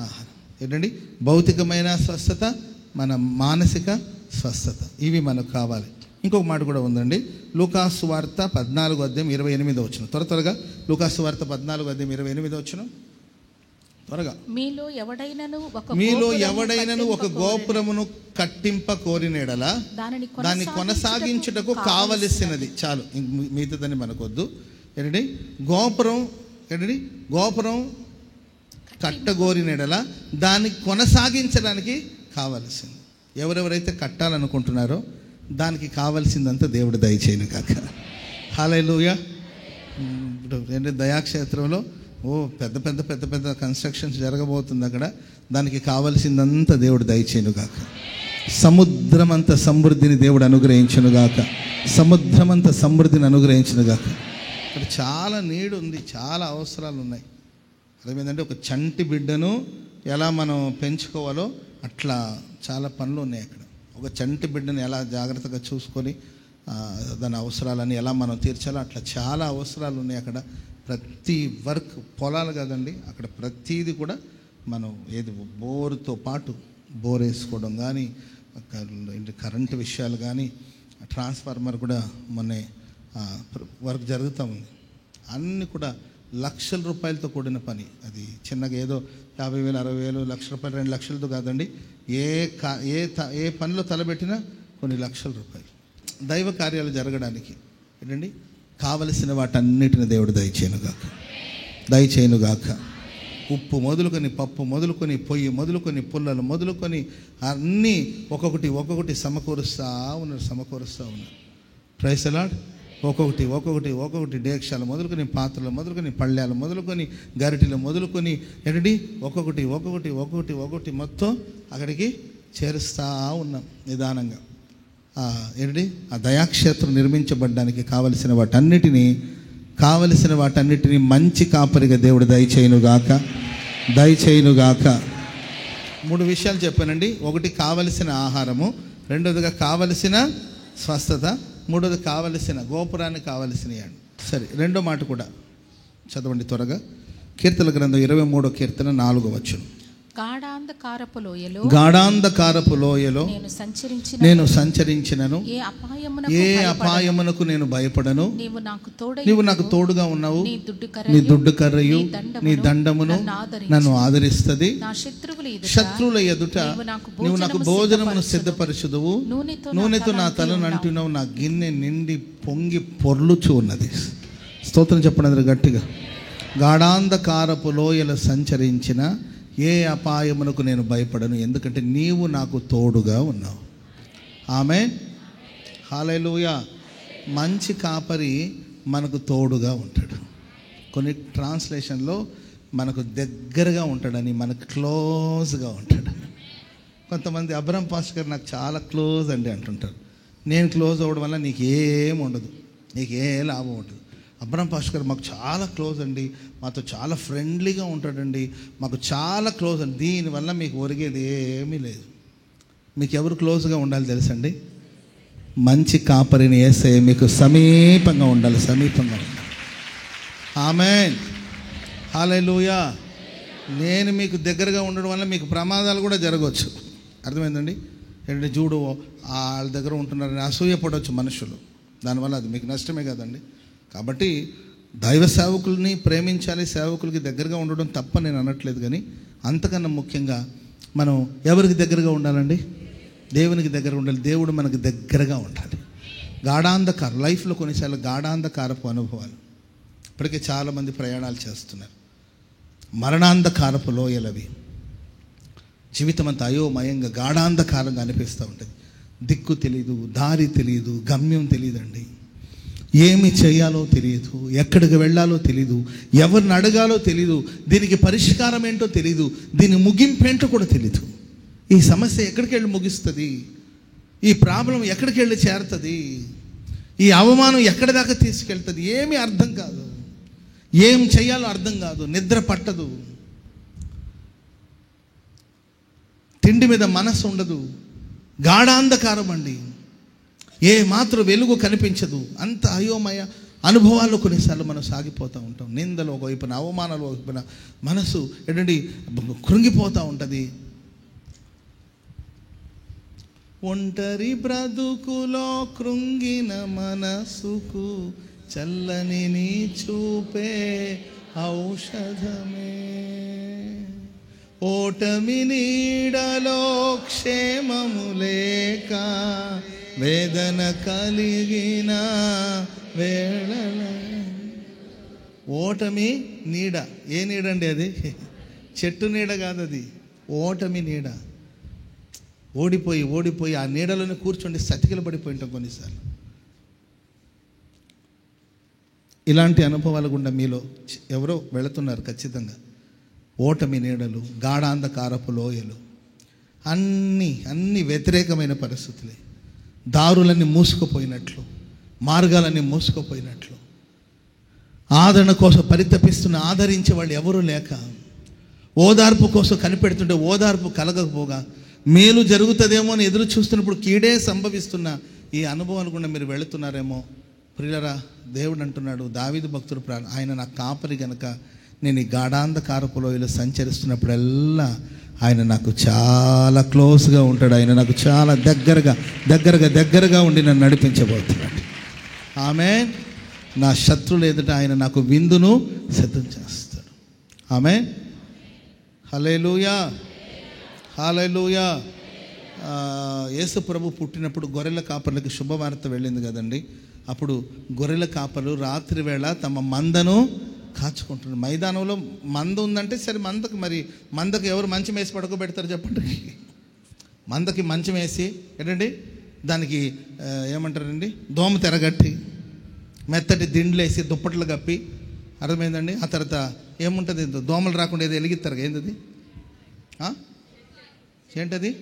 ఆహారం. ఏంటండి, భౌతికమైన స్వస్థత, మన మానసిక స్వస్థత, ఇవి మనకు కావాలి. ఇంకొక మాట కూడా ఉందండి. లూకాసు వార్త 14:28 త్వరగా లూకాసు వార్త 14:28 త్వరగా. మీలో ఎవడైనను ఒక గోపురమును కట్టింప కోరినెడల దాన్ని కొనసాగించుటకు కావలసినది. చాలు, మిగతాదని మనకొద్దు. ఏంటండి, గోపురం కట్టగోరినెడల దాన్ని కొనసాగించడానికి కావలసింది. ఎవరెవరైతే కట్టాలనుకుంటున్నారో దానికి కావాల్సిందంతా దేవుడు దయచేయను కాక. హల్లెలూయా. ఇప్పుడు దయాక్షేత్రంలో పెద్ద పెద్ద పెద్ద పెద్ద కన్స్ట్రక్షన్స్ జరగబోతుంది. అక్కడ దానికి కావలసిందంతా దేవుడు దయచేయను గాక. సముద్రమంత సమృద్ధిని దేవుడు అనుగ్రహించును గాక. సముద్రమంత సమృద్ధిని అనుగ్రహించును గాక. ఇక్కడ చాలా నీడు ఉంది, చాలా అవసరాలు ఉన్నాయి. అదేంటంటే ఒక చంటి బిడ్డను ఎలా మనం పెంచుకోవాలో అట్లా చాలా పనులు ఉన్నాయి అక్కడ. ఒక చంటి బిడ్డను ఎలా జాగ్రత్తగా చూసుకొని దాని అవసరాలని ఎలా మనం తీర్చాలో అట్లా చాలా అవసరాలు ఉన్నాయి అక్కడ. ప్రతి వర్క్, పొలాలు కదండి, అక్కడ ప్రతీది కూడా మనం ఏది బోరుతో పాటు బోర్ వేసుకోవడం కానీ, కరెంటు విషయాలు కానీ, ట్రాన్స్ఫార్మర్ కూడా మొన్న వర్క్ జరుగుతూ ఉంది. అన్నీ కూడా లక్షల రూపాయలతో కూడిన పని. అది చిన్నగా ఏదో 50,000, 60,000, ₹1,00,000, 2 లక్షలతో కాదండి. ఏ పనిలో తలబెట్టినా కొన్ని లక్షల రూపాయలు. దైవ కార్యాలు జరగడానికి ఏంటండి కావలసిన వాటన్నిటిని దేవుడు దయచేయనుగాక. ఉప్పు మొదలుకొని, పప్పు మొదలుకొని, పొయ్యి మొదలుకొని, పుల్లలు మొదలుకొని అన్నీ ఒక్కొక్కటి సమకూరుస్తూ ఉన్నారు. Praise the Lord. ఒక్కొక్కటి డేక్షాలు మొదలుకొని, పాత్రలు మొదలుకొని, పళ్ళాలు మొదలుకొని, గరిటెలు మొదలుకొని ఏంటండి ఒక్కొక్కటి మొత్తం అక్కడికి చేరుస్తూ ఉన్నాం నిదానంగా. ఏంటండి ఆ దయాక్షేత్రం నిర్మించబడడానికి కావలసిన వాటన్నిటినీ మంచి కాపరిగా దేవుడు దయచేయునుగాక. 3 విషయాలు చెప్పానండి. ఒకటి కావలసిన ఆహారము, రెండోదిగా కావలసిన స్వస్థత, మూడోది కావలసిన గోపురానికి కావలసినవి. సరే, రెండో మాట కూడా చదవండి త్వరగా. కీర్తన గ్రంథం 23వ కీర్తన 4వ గాఢాంధకారపు లోయలో నేను సంచరించినను ఏ అపాయమునకు నేను భయపడను. నీవు నాకు తోడుగా ఉన్నావు. నీ దుడ్డు కర్రయు నీ దండమును నన్ను ఆదరిస్తది. శత్రువుల ఎదుట నీవు నాకు భోజనమును సిద్ధపరచుదువు. నూనెతో నా తలను అంటున్నావు. నా గిన్నె నిండి పొంగి పొర్లుచు ఉన్నది. స్తోత్రం చెప్పండి గట్టిగా. గాఢాంధకారపు లోయలో సంచరించిన ఏ అపాయమునకు నేను భయపడను, ఎందుకంటే నీవు నాకు తోడుగా ఉన్నావు. ఆమేన్. హల్లెలూయా. మంచి కాపరి మనకు తోడుగా ఉంటాడు. కొన్ని ట్రాన్స్లేషన్లో మనకు దగ్గరగా ఉంటాడని, మనకు క్లోజ్గా ఉంటాడని. కొంతమంది అబ్రహం పాస్టర్ గారు నాకు చాలా క్లోజ్ అండి అంటుంటారు. నేను క్లోజ్ అవ్వడం వల్ల నీకేం ఉండదు, నీకే లాభం ఉంటుంది. అబ్రహం పాస్టర్ గారు మాకు చాలా క్లోజ్ అండి, మాతో చాలా ఫ్రెండ్లీగా ఉంటాడండి, మాకు చాలా క్లోజ్ అండి. దీనివల్ల మీకు ఒరిగేది ఏమీ లేదు. మీకు ఎవరు క్లోజ్గా ఉండాలి తెలుసండి? మంచి కాపరిని యేసయ్య మీకు సమీపంగా ఉండాలి, సమీపంగా ఉండాలి. ఆమేన్, హల్లెలూయా. నేను మీకు దగ్గరగా ఉండడం వల్ల మీకు ప్రమాదాలు కూడా జరగవచ్చు. అర్థమైందండి? ఏంటంటే చూడు వాళ్ళ దగ్గర ఉంటున్నారని అసూయపడవచ్చు మనుషులు, దానివల్ల అది మీకు నష్టమే కదండి. కాబట్టి దైవ సేవకుల్ని ప్రేమించాలి, సేవకులకి దగ్గరగా ఉండడం తప్ప నేను అనట్లేదు. కానీ అంతకన్నా ముఖ్యంగా మనం ఎవరికి దగ్గరగా ఉండాలండి? దేవునికి దగ్గర ఉండాలి. దేవుడు మనకు దగ్గరగా ఉండాలి. గాఢాంధకారం లైఫ్లో కొన్నిసార్లు గాఢాంధకారపు అనుభవాలు. ఇప్పటికే చాలామంది ప్రయాణాలు చేస్తున్నారు. మరణాంధకారపు లోయలవి. జీవితం అంతా అయోమయంగా గాఢాంధకారంగా అనిపిస్తూ ఉంటుంది. దిక్కు తెలియదు, దారి తెలియదు, గమ్యం తెలియదండి. ఏమి చేయాలో తెలియదు, ఎక్కడికి వెళ్ళాలో తెలియదు, ఎవరిని అడగాలో తెలియదు, దీనికి పరిష్కారం ఏంటో తెలియదు, దీని ముగింపు ఏంటో కూడా తెలియదు. ఈ సమస్య ఎక్కడికి వెళ్ళి ముగిస్తుంది, ఈ ప్రాబ్లం ఎక్కడికి వెళ్ళి చేరుతుంది, ఈ అవమానం ఎక్కడి దాకా తీసుకెళ్తుంది, ఏమీ అర్థం కాదు. ఏం చేయాలో అర్థం కాదు, నిద్ర పట్టదు, తిండి మీద మనసు ఉండదు, గాఢాంధకారం అండి, ఏ మాత్రం వెలుగు కనిపించదు. అంత అయోమయ అనుభవాల్లో కొన్నిసార్లు మనం సాగిపోతూ ఉంటాం. నిందలు ఒకవైపున, అవమానాలు ఒకవైపున, మనసు ఏంటంటే కృంగిపోతూ ఉంటుంది. ఒంటరి బ్రతుకులో కృంగిన మనసుకు చల్లని నీ చూపే ఔషధమే. ఓటమి నీడలో క్షేమము లేక వేదన కలిగిన వేళల. ఓటమి నీడ. ఏ నీడ అండి అది? చెట్టు నీడ కాదు అది, ఓటమి నీడ. ఓడిపోయి ఓడిపోయి ఆ నీడలోనే కూర్చోండి సతికిలు పడిపోయి ఉంటాం కొన్నిసార్లు. ఇలాంటి అనుభవాల గుండా మీలో ఎవరో వెళుతున్నారు ఖచ్చితంగా. ఓటమి నీడలు, గాఢాంధకారపు లోయలు, అన్ని వ్యతిరేకమైన పరిస్థితులే. దారులన్నీ మూసుకుపోయినట్లు, మార్గాలన్నీ మూసుకుపోయినట్లు, ఆదరణ కోసం పరితపిస్తున్న ఆదరించే వాళ్ళు ఎవరూ లేక, ఓదార్పు కోసం కనిపెడుతుంటే ఓదార్పు కలగకపోగా, మేలు జరుగుతుందేమో అని ఎదురు చూస్తున్నప్పుడు కీడే సంభవిస్తున్న ఈ అనుభవాలు కూడా మీరు వెళుతున్నారేమో. ప్రియులరా, దేవుడు అంటున్నాడు, దావీదు భక్తుడు ఆయన నా కాపరి గనక నేను ఈ గాఢాంధకారపు లోయలో సంచరిస్తున్నప్పుడల్లా ఆయన నాకు చాలా క్లోజ్గా ఉంటాడు. ఆయన నాకు చాలా దగ్గరగా ఉండి నన్ను నడిపించబోతున్నాడు. ఆమేన్. నా శత్రువులు ఎదుట ఆయన నాకు విందును సిద్ధం చేస్తాడు. ఆమేన్. హల్లెలూయా, హల్లెలూయా. యేసు ప్రభు పుట్టినప్పుడు గొర్రెల కాపర్లకు శుభవార్త వెళ్ళింది కదండి. అప్పుడు గొర్రెల కాపర్లు రాత్రి వేళ తమ మందను కాచుకుంటున్నారు. మైదానంలో మంద ఉందంటే సరే, మందకు ఎవరు మంచం వేసి పడుకోబెడతారు చెప్పండి? మందకి మంచం వేసి ఏంటండి దానికి ఏమంటారండి, దోమ తెరగట్టి మెత్తటి దిండ్లు వేసి దుప్పట్లు కప్పి, అర్థమైందండి? ఆ తర్వాత ఏముంటుంది, దోమలు రాకుండా ఏదో వెలిగిస్తారు. ఏంటది? ఏంటది?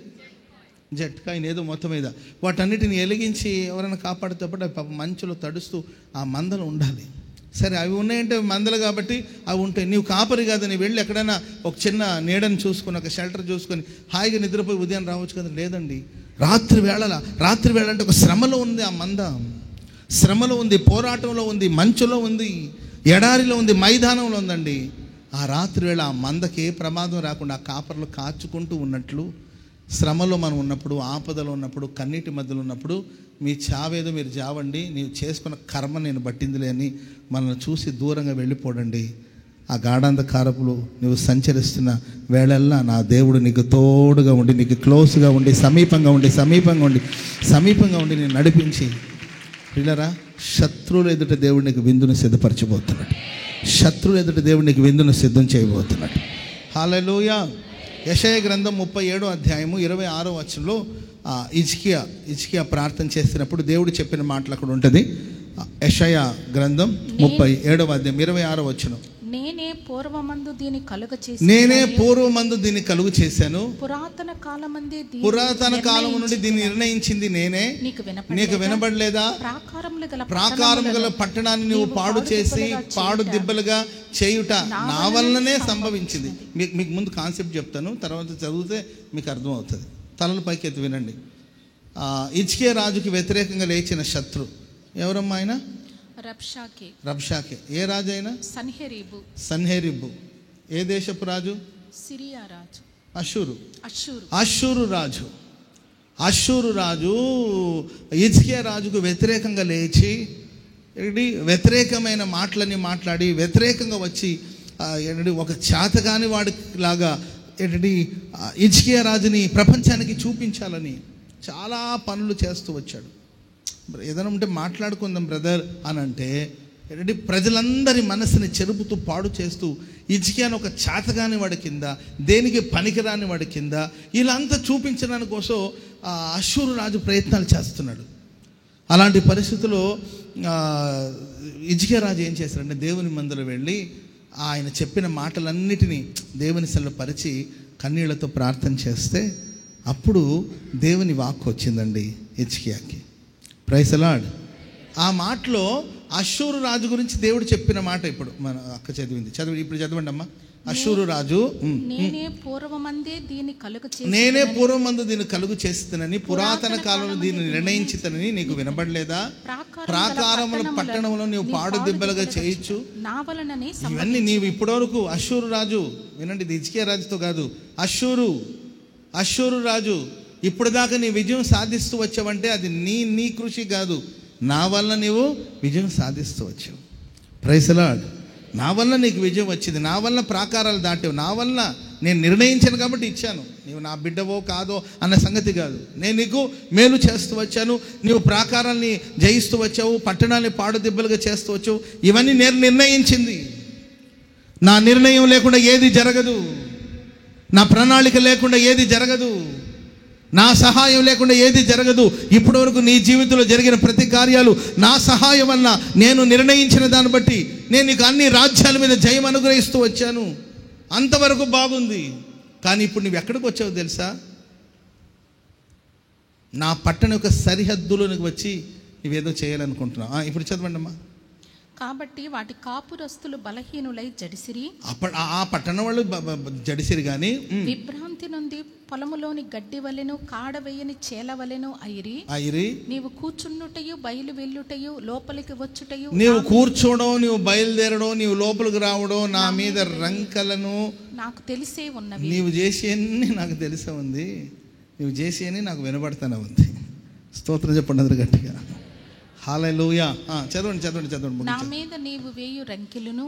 జట్కాయని ఏదో మొత్తం మీద వాటన్నిటిని వెలిగించి ఎవరైనా కాపాడుతేప్పుడు అవి పాప మంచులో తడుస్తూ ఆ మందలు ఉండాలి. సరే, అవి ఉన్నాయంటే మందలు కాబట్టి అవి ఉంటాయి. నీవు కాపరి కాదు, నీ వెళ్ళి ఎక్కడైనా ఒక చిన్న నీడని చూసుకొని, ఒక షెల్టర్ చూసుకొని హాయిగా నిద్రపోయి ఉదయం రావచ్చు కదా. లేదండి, రాత్రి వేళ అంటే ఒక శ్రమలో ఉంది. ఆ మంద శ్రమలో ఉంది, పోరాటంలో ఉంది, మంచులో ఉంది, ఎడారిలో ఉంది, మైదానంలో ఉందండి. ఆ రాత్రి వేళ ఆ మందకి ఏ ప్రమాదం రాకుండా ఆ కాపర్లు కాచుకుంటూ ఉన్నట్లు, శ్రమలో మనం ఉన్నప్పుడు, ఆపదలో ఉన్నప్పుడు, కన్నీటి మధ్యలో ఉన్నప్పుడు, మీ చావేదో మీరు చావండి, నీవు చేసుకున్న కర్మ నేను పట్టిందిలే అని మనల్ని చూసి దూరంగా వెళ్ళిపోడండి. ఆ గాఢాంధకారపులు నువ్వు సంచరిస్తున్న వేళల్లా నా దేవుడు నీకు తోడుగా ఉండి, నీకు క్లోజ్గా ఉండి, సమీపంగా ఉండి నేను నడిపించి, పిల్లరా, శత్రువుల ఎదుట దేవుడు నీకు విందును సిద్ధపరచబోతున్నాడు. శత్రువుల ఎదుట దేవుడు నీకు విందును సిద్ధం చేయబోతున్నాడు. హల్లెలూయా. యెషయా గ్రంథం 37వ అధ్యాయము 26వ వచనంలో ఇజ్కియా ప్రార్థన చేస్తున్నప్పుడు దేవుడు చెప్పిన మాటలు అక్కడ ఉంటుంది. యెషయా గ్రంథం 37వ అధ్యాయం 26వ వచనం. నేనే పూర్వమందు దీని కలుగు చేశాను. పురాతన కాలం నుండి దీన్ని నిర్ణయించింది నేనే. నీకు వినబడలేదా? ప్రాకారము గల పట్టణాన్ని నువ్వు పాడు చేసి పాడు దిబ్బలుగా చేయుట నా వల్లనే సంభవించింది. మీకు ముందు కాన్సెప్ట్ చెప్తాను, తర్వాత చదివితే మీకు అర్థమవుతుంది. తలలు పైకి ఎత్తి వినండి. హిజ్కియా రాజుకి వ్యతిరేకంగా లేచిన శత్రు ఎవరమ్మా? ఆయన రబ్షాకే. ఏ రాజు అయినా? సన్హెరీబు. ఏ దేశపు రాజు? సిరియా రాజు. అష్షూరు రాజు హిజ్కియా రాజుకు వ్యతిరేకంగా లేచి వ్యతిరేకమైన మాటలని మాట్లాడి వ్యతిరేకంగా వచ్చి ఒక చేతగాని వాడి లాగా హిజ్కియా రాజుని ప్రపంచానికి చూపించాలని చాలా పనులు చేస్తూ వచ్చాడు. ఏదైనా ఉంటే మాట్లాడుకుందాం బ్రదర్ అని అంటే ప్రజలందరి మనసుని చెరుపుతూ పాడు చేస్తూ హిజ్కియాను ఒక చేతగాని వాడి కింద, దేనికి పనికిరాని వాడి కింద ఇలా అంతా చూపించడానికి కోసం అష్షూరు రాజు ప్రయత్నాలు చేస్తున్నాడు. అలాంటి పరిస్థితుల్లో హిజ్కియా రాజు ఏం చేశారంటే దేవుని మందిలో వెళ్ళి ఆయన చెప్పిన మాటలన్నిటినీ దేవుని సల్లపరిచి కన్నీళ్లతో ప్రార్థన చేస్తే అప్పుడు దేవుని వాక్కు వచ్చిందండి హిజ్కియాకి. Praise the lord. ఆ మాటలో అష్షూరు రాజు గురించి దేవుడు చెప్పిన మాట ఇప్పుడు మన అక్క చదివింది. ఇప్పుడు చదవండి అమ్మా. అష్షూరు రాజు నేనే పూర్వమందు దీన్ని కలుగు చేస్తానని పురాతన కాలంలో దీన్ని నిర్ణయించుతానని నీకు వినబడలేదా? ప్రాకారముల పట్టణంలో నీవు పాడు దిబ్బలుగా చేయొచ్చు. ఇవన్నీ నీవు ఇప్పటివరకు అష్షూరు రాజు, వినండి, ఇది హిజ్కియా రాజుతో కాదు, అష్షూరు రాజు ఇప్పుడు దాకా నీ విజయం సాధిస్తూ వచ్చావంటే అది నీ కృషి కాదు, నా వల్ల నీవు విజయం సాధిస్తూ వచ్చావు. Praise the Lord. నా వల్ల నీకు విజయం వచ్చింది, నా వల్ల ప్రాకారాలు దాటావు, నా వల్ల నేను నిర్ణయించాను కాబట్టి ఇచ్చాను. నీవు నా బిడ్డవో కాదో అన్న సంగతి కాదు. నేను నీకు మేలు చేస్తూ వచ్చాను, నీవు ప్రాకారాల్ని జయిస్తూ వచ్చావు, పట్టణాన్ని పాడు దిబ్బలుగా చేస్తూ వచ్చావు. ఇవన్నీ నేను నిర్ణయించింది. నా నిర్ణయం లేకుండా ఏది జరగదు, నా ప్రణాళిక లేకుండా ఏది జరగదు, నా సహాయం లేకుండా ఏది జరగదు. ఇప్పటి వరకు నీ జీవితంలో జరిగిన ప్రతి కార్యాలు నా సహాయం వల్ల, నేను నిర్ణయించిన దాన్ని బట్టి నేను నీకు అన్ని రాజ్యాల మీద జయం అనుగ్రహిస్తూ వచ్చాను. అంతవరకు బాగుంది. కానీ ఇప్పుడు నువ్వు ఎక్కడికి వచ్చావు తెలుసా? నా పట్టణ యొక్క సరిహద్దులోనికి వచ్చి నువ్వేదో చేయాలనుకుంటున్నావు. ఇప్పుడు చదవండి అమ్మా. కాబట్టి వాటి కాపురస్తులు బలహీనులై జడిసిరి. ఆ పట్టణం వాళ్ళు జడిసిరి కానీ విభ్రాంతి నుండి పొలములోని గడ్డి వలెను కాడవేయని చేల వలెను అయిరి. నీవు కూర్చున్నుటయు బయలు వెళ్ళుటయు లోపలికి వచ్చుటయు. నీవు కూర్చోవడం, నీవు బయలుదేరడం, నీవు లోపలికి రావడం నా మీద రంకలను నాకు తెలిసే ఉన్నవి. నీవు చేసి అన్ని నాకు తెలిసే ఉంది, నీవు చేసి అని నాకు వినబడతానే ఉంది. స్తోత్రం చెప్పండి అందరు గట్టిగా. హల్లెలూయా. చదవండి. నా మీద నీవు వేయు రంకెలను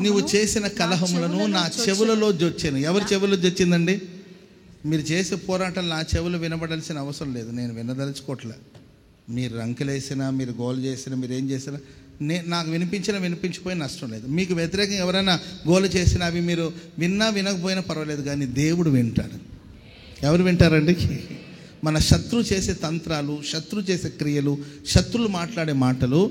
నీవు చేసిన కలహములను నా చెవులలో జొచ్చాను. ఎవరి చెవుల్లో జొచ్చిందండి? మీరు చేసే పోరాటాలు నా చెవులు వినబడాల్సిన అవసరం లేదు, నేను వినదలుచుకోవట్లే. మీరు రంకెలేసినా, మీరు గోల్ చేసినా, మీరు ఏం చేసినా నాకు వినిపించిపోయిన నష్టం లేదు. మీకు వ్యతిరేకంగా ఎవరైనా గోలు చేసినా అవి మీరు వినకపోయినా పర్వాలేదు, కానీ దేవుడు వింటాడు. ఎవరు వింటారండి? మన శత్రువు చేసే తంత్రాలు, శత్రువు చేసే క్రియలు, శత్రువులు మాట్లాడే మాటలు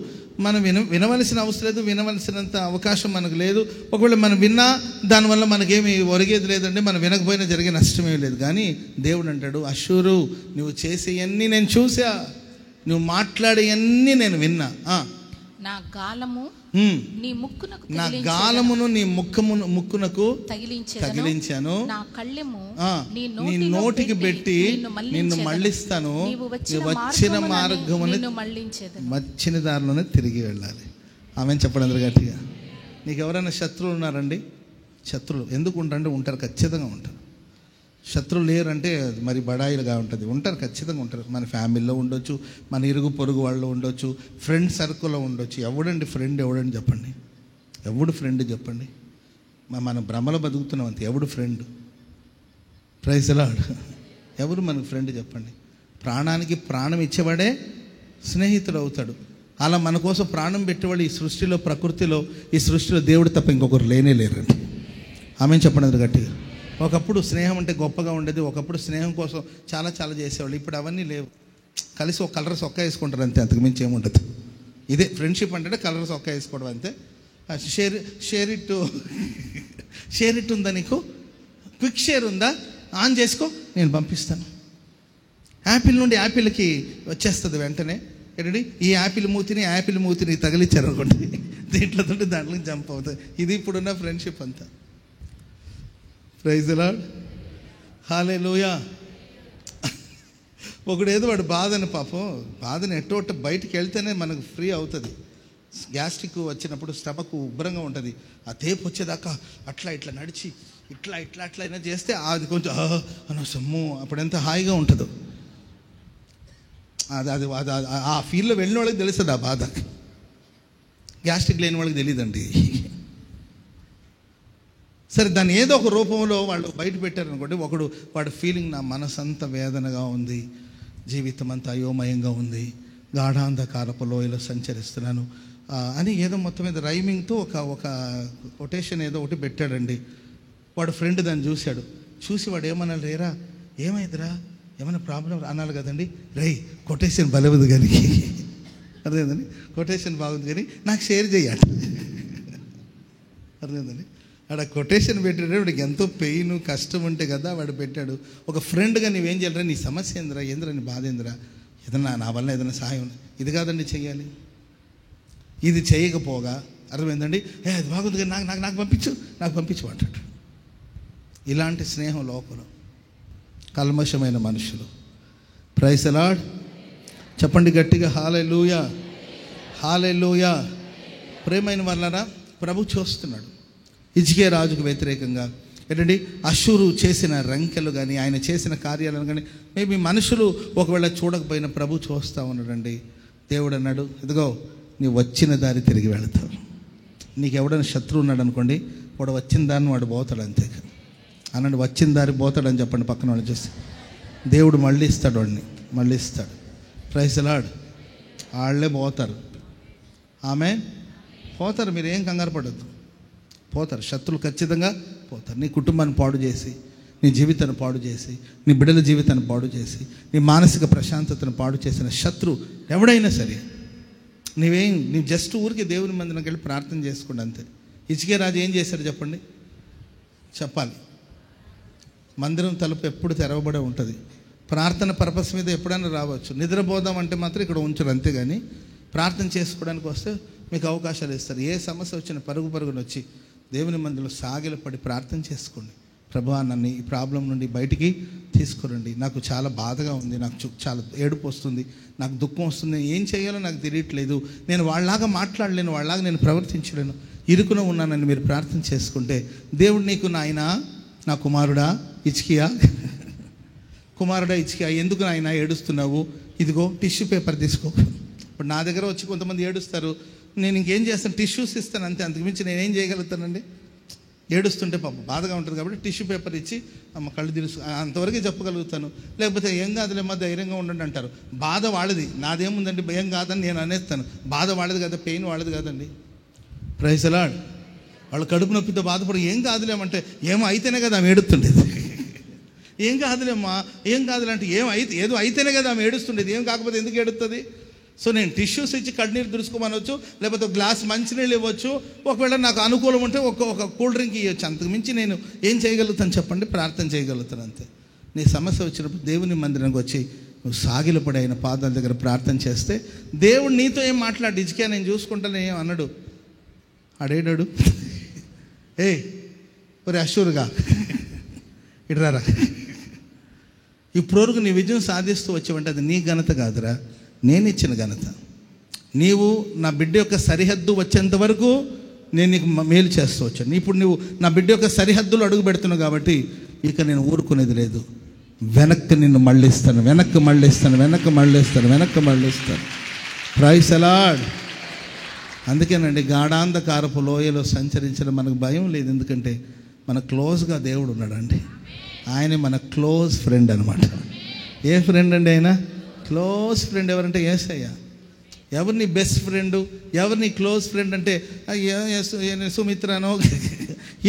మనం వినవలసిన అవసరం లేదు, వినవలసినంత అవకాశం మనకు లేదు. ఒకవేళ మనం విన్నా దానివల్ల మనకేమి ఒరిగేది లేదండి, మనం వినకపోయినా జరిగే నష్టమేమి లేదు. కానీ దేవుడు అంటాడు, అష్షూరు నువ్వు చేసేవన్నీ నేను చూసా, నువ్వు మాట్లాడేవన్నీ నేను విన్నా. నా గాలము నీ ముక్కునకు తగిలించాను, నా కళ్ళెము నీ నోటికి పెట్టి నిన్ను మళ్ళిస్తాను, వచ్చిన మార్గమును వచ్చిన దారిలోనే తిరిగి వెళ్ళాలి. ఆమె చెప్పండి అందరు గట్టిగా. నీకు ఎవరైనా శత్రువులు ఉన్నారండి? శత్రువులు ఎందుకు ఉంటారంటే ఉంటారు, ఖచ్చితంగా ఉంటారు. శత్రువులు లేరంటే మరి బడాయిలుగా ఉంటుంది, ఉంటారు, ఖచ్చితంగా ఉంటారు. మన ఫ్యామిలీలో ఉండొచ్చు, మన ఇరుగు పొరుగు వాళ్ళు ఉండొచ్చు, ఫ్రెండ్ సర్కిల్లో ఉండొచ్చు. ఎవడండి ఫ్రెండ్? ఎవడండి చెప్పండి? ఎవడు ఫ్రెండ్ చెప్పండి? మన భ్రమలో బతుకుతున్నాం అంతే. ఎవడు ఫ్రెండ్? Praise the lord. ఎవరు మనకు ఫ్రెండ్ చెప్పండి? ప్రాణానికి ప్రాణం ఇచ్చేవాడే స్నేహితుడు అవుతాడు. అలా మన కోసం ప్రాణం పెట్టేవాడు ఈ సృష్టిలో, ప్రకృతిలో, ఈ సృష్టిలో దేవుడు తప్ప ఇంకొకరు లేనే లేరండి. ఆమె చెప్పండి గట్టిగా. ఒకప్పుడు స్నేహం అంటే గొప్పగా ఉండేది, ఒకప్పుడు స్నేహం కోసం చాలా చేసేవాళ్ళు. ఇప్పుడు అవన్నీ లేవు. కలిసి ఒక కలర్ సొక్క వేసుకుంటారు అంతే, అంతకు మించి ఏముండదు. ఇదే ఫ్రెండ్షిప్ అంటే కలర్ సొక్క వేసుకోవడం అంతే. షేర్ ఇట్ ఉందా నీకు? క్విక్ షేర్ ఉందా? ఆన్ చేసుకో, నేను పంపిస్తాను. యాపిల్ నుండి యాపిల్కి వచ్చేస్తుంది వెంటనే. ఏంటండి, ఈ యాపిల్ మూతిని తగిలిచ్చారు అనుకోండి, దీంట్లో దాంట్లో జంప్ అవుతుంది. ఇది ఇప్పుడున్న ఫ్రెండ్షిప్ అంతా. ప్రైజ్ ది లార్డ్, హల్లెలూయా. ఒకడేదో వాడు బాధని, పాపం బాధని ఎట్టో బయటికి వెళ్తేనే మనకు ఫ్రీ అవుతుంది. గ్యాస్ట్రిక్ వచ్చినప్పుడు స్టమక్ ఉబ్బరంగా ఉంటుంది. ఆ తేపు వచ్చేదాకా ఇట్లా నడిచి ఇట్లా అయినా చేస్తే అది కొంచెం అనవసరము అప్పుడు ఎంత హాయిగా ఉంటుందో. అది ఆ ఫీల్డ్లో వెళ్ళిన వాళ్ళకి తెలుస్తుంది ఆ బాధ. గ్యాస్ట్రిక్ లేని వాళ్ళకి తెలియదండి. సరే, దాన్ని ఏదో ఒక రూపంలో వాళ్ళు బయట పెట్టారనుకోండి. వాడు ఫీలింగ్, నా మనసంతా వేదనగా ఉంది, జీవితం అంతా అయోమయంగా ఉంది, గాఢాంధకారపు లోయలో సంచరిస్తున్నాను అని ఏదో మొత్తం మీద రైమింగ్తో ఒక కొటేషన్ ఏదో ఒకటి పెట్టాడండి. వాడు ఫ్రెండ్ దాన్ని చూసి వాడు ఏమన్నా, రేరా ఏమైందిరా, ఏమైనా ప్రాబ్లం అనాలి కదండి. కొటేషన్ బలవదు కానీ, అర్థమైందండి, కొటేషన్ బాగుంది కానీ నాకు షేర్ చేయాలి, అర్థమైందండి. ఆడ కొటేషన్ పెట్టాడు. వాడికి ఎంతో పెయిన్ కష్టం ఉంటే కదా వాడు పెట్టాడు. ఒక ఫ్రెండ్గా నువ్వేం చేయాలరా, నీ సమస్య ఏందిరా నీ బాధ ఏందిరా, ఏదన్నా నా వల్ల ఏదైనా సహాయం, ఇది కాదండి చెయ్యాలి. ఇది చేయకపోగా, అర్థమైందండి, అది బాగుంది కానీ నాకు పంపించు అంటాడు. ఇలాంటి స్నేహం లోపల కల్మషమైన మనుషులు. ప్రైజ్ ది లార్డ్, చెప్పండి గట్టిగా హల్లెలూయా, హల్లెలూయా. ప్రేమైన వాళ్ళరా, ప్రభు చూస్తున్నాడు. హిజ్కియా రాజుకు వ్యతిరేకంగా ఏంటండి, అష్షూరు చేసిన రంకెలు కానీ, ఆయన చేసిన కార్యాలను కానీ మేబీ మనుషులు ఒకవేళ చూడకపోయినా ప్రభు చూస్తూ ఉన్నాడండి. దేవుడు అన్నాడు, ఇదిగో నీవు వచ్చిన దారి తిరిగి వెళతావు. నీకు ఎవడైనా శత్రువు ఉన్నాడు అనుకోండి, వాడు వచ్చిన దాన్ని వాడు పోతాడు, అంతే అన్నాడు. వచ్చిన దారి పోతాడని చెప్పండి పక్కన వాళ్ళు చూస్తే. దేవుడు మళ్ళీ ఇస్తాడు, మళ్ళీ ఇస్తాడు. Praise the Lord. వాళ్ళే పోతారు, పోతారు. మీరు ఏం కంగారు పడద్దు, పోతారు. శత్రువులు ఖచ్చితంగా పోతారు. నీ కుటుంబాన్ని పాడు చేసి, నీ జీవితాన్ని పాడు చేసి, నీ బిడ్డల జీవితాన్ని పాడు చేసి, నీ మానసిక ప్రశాంతతను పాడు చేసిన శత్రువు ఎవడైనా సరే, నీవు జస్ట్ ఊరికి దేవుని మందిరంకి వెళ్ళి ప్రార్థన చేసుకోండి, అంతే. హిజ్కియా రాజు ఏం చేశారు చెప్పండి, చెప్పాలి. మందిరం తలుపు ఎప్పుడు తెరవబడే ఉంటుంది. ప్రార్థన పర్పస్ మీద ఎప్పుడైనా రావచ్చు. నిద్రపోదాం అంటే మాత్రం ఇక్కడ ఉంచరు, అంతేగాని ప్రార్థన చేసుకోవడానికి వస్తే మీకు అవకాశాలు ఇస్తారు. ఏ సమస్య వచ్చినా పరుగున వచ్చి దేవుని మందిలో సాగిలపడి ప్రార్థన చేసుకోండి. ప్రభువా, నన్ను ఈ ప్రాబ్లం నుండి బయటికి తీసుకురండి, నాకు చాలా బాధగా ఉంది, నాకు చాలా ఏడుపు వస్తుంది, నాకు దుఃఖం వస్తుంది, ఏం చేయాలో నాకు తెలియట్లేదు, నేను వాళ్ళలాగా మాట్లాడలేను, వాళ్ళలాగా నేను ప్రవర్తించలేను, ఇరుకున ఉన్నానని మీరు ప్రార్థన చేసుకుంటే దేవుడు నీకు, నాయనా నా కుమారుడా హిజ్కియా, ఎందుకు నాయనా ఏడుస్తున్నావు, ఇదిగో టిష్యూ పేపర్ తీసుకో. ఇప్పుడు నా దగ్గర వచ్చి కొంతమంది ఏడుస్తారు, నేను ఇంకేం చేస్తాను, టిష్యూస్ ఇస్తాను అంతే, అంతకుమించి నేనేం చేయగలుగుతానండి. ఏడుస్తుంటే పాపం బాధగా ఉంటుంది కాబట్టి టిష్యూ పేపర్ ఇచ్చి అమ్మ కళ్ళు తెలుసు అంతవరకే చెప్పగలుగుతాను. లేకపోతే ఏం కాదులేమ్మా ధైర్యంగా ఉండండి అంటారు. బాధ వాళ్ళది, నాదేముందండి, భయం కాదని నేను అనేస్తాను. బాధ వాళ్ళది కదా, పెయిన్ వాళ్ళది కాదండి. Praise the Lord. వాళ్ళు కడుపు నొప్పితో బాధపడి ఏం కాదులేమంటే, ఏమో అయితేనే కదా ఆమె ఏడుస్తుండేది. ఏం కాదులేమ్మా, ఏం కాదులంటే ఏదో అయితేనే కదా ఆమె ఏడుస్తుండేది, ఏం కాకపోతే ఎందుకు ఏడుస్తుంది. సో నేను టిష్యూస్ ఇచ్చి కన్నీరు తుడుచుకోమనవచ్చు, లేకపోతే గ్లాస్ మంచినీళ్ళు ఇవ్వచ్చు, ఒకవేళ నాకు అనుకూలం ఉంటే ఒక కూల్ డ్రింక్ ఇవ్వచ్చు. అంతకు మించి నేను ఏం చేయగలుగుతాను చెప్పండి, ప్రార్థన చేయగలుగుతాను అంతే. నీ సమస్య వచ్చినప్పుడు దేవుని మందిరానికి వచ్చి నువ్వు సాగిలపడి ఆయన పాదాల దగ్గర ప్రార్థన చేస్తే దేవుడు నీతో ఏం మాట్లాడు, హిజ్కియా నేను చూసుకుంటాను ఏం అన్నాడు. అడేడాడు, ఒరే అష్షూరుగా ఇటురారా, ఇప్పటివరకు నీ విజయం సాధిస్తూ వచ్చావంటే అది నీ ఘనత కాదురా, నేను ఇచ్చిన ఘనత. నీవు నా బిడ్డ యొక్క సరిహద్దు వచ్చేంత వరకు నేను నీకు మేలు చేస్తూ వచ్చాను. ఇప్పుడు నువ్వు నా బిడ్డ యొక్క సరిహద్దులు అడుగు పెడుతున్నావు కాబట్టి ఇక నేను ఊరుకునేది లేదు. వెనక్కి నిన్ను మళ్ళిస్తాను. Praise the lord. అందుకేనండి గాఢాంధకారపు లోయలో సంచరించడం మనకు భయం లేదు. ఎందుకంటే మన క్లోజ్గా దేవుడు ఉన్నాడండి. ఆయన మన క్లోజ్ ఫ్రెండ్ అనమాట. ఏ ఫ్రెండ్ అండి ఆయన? Close friend. ఎవరంటే యేసయ్య. ఎవరు నీ బెస్ట్ ఫ్రెండ్, ఎవరు నీ క్లోజ్ ఫ్రెండ్ అంటే సుమిత్రనో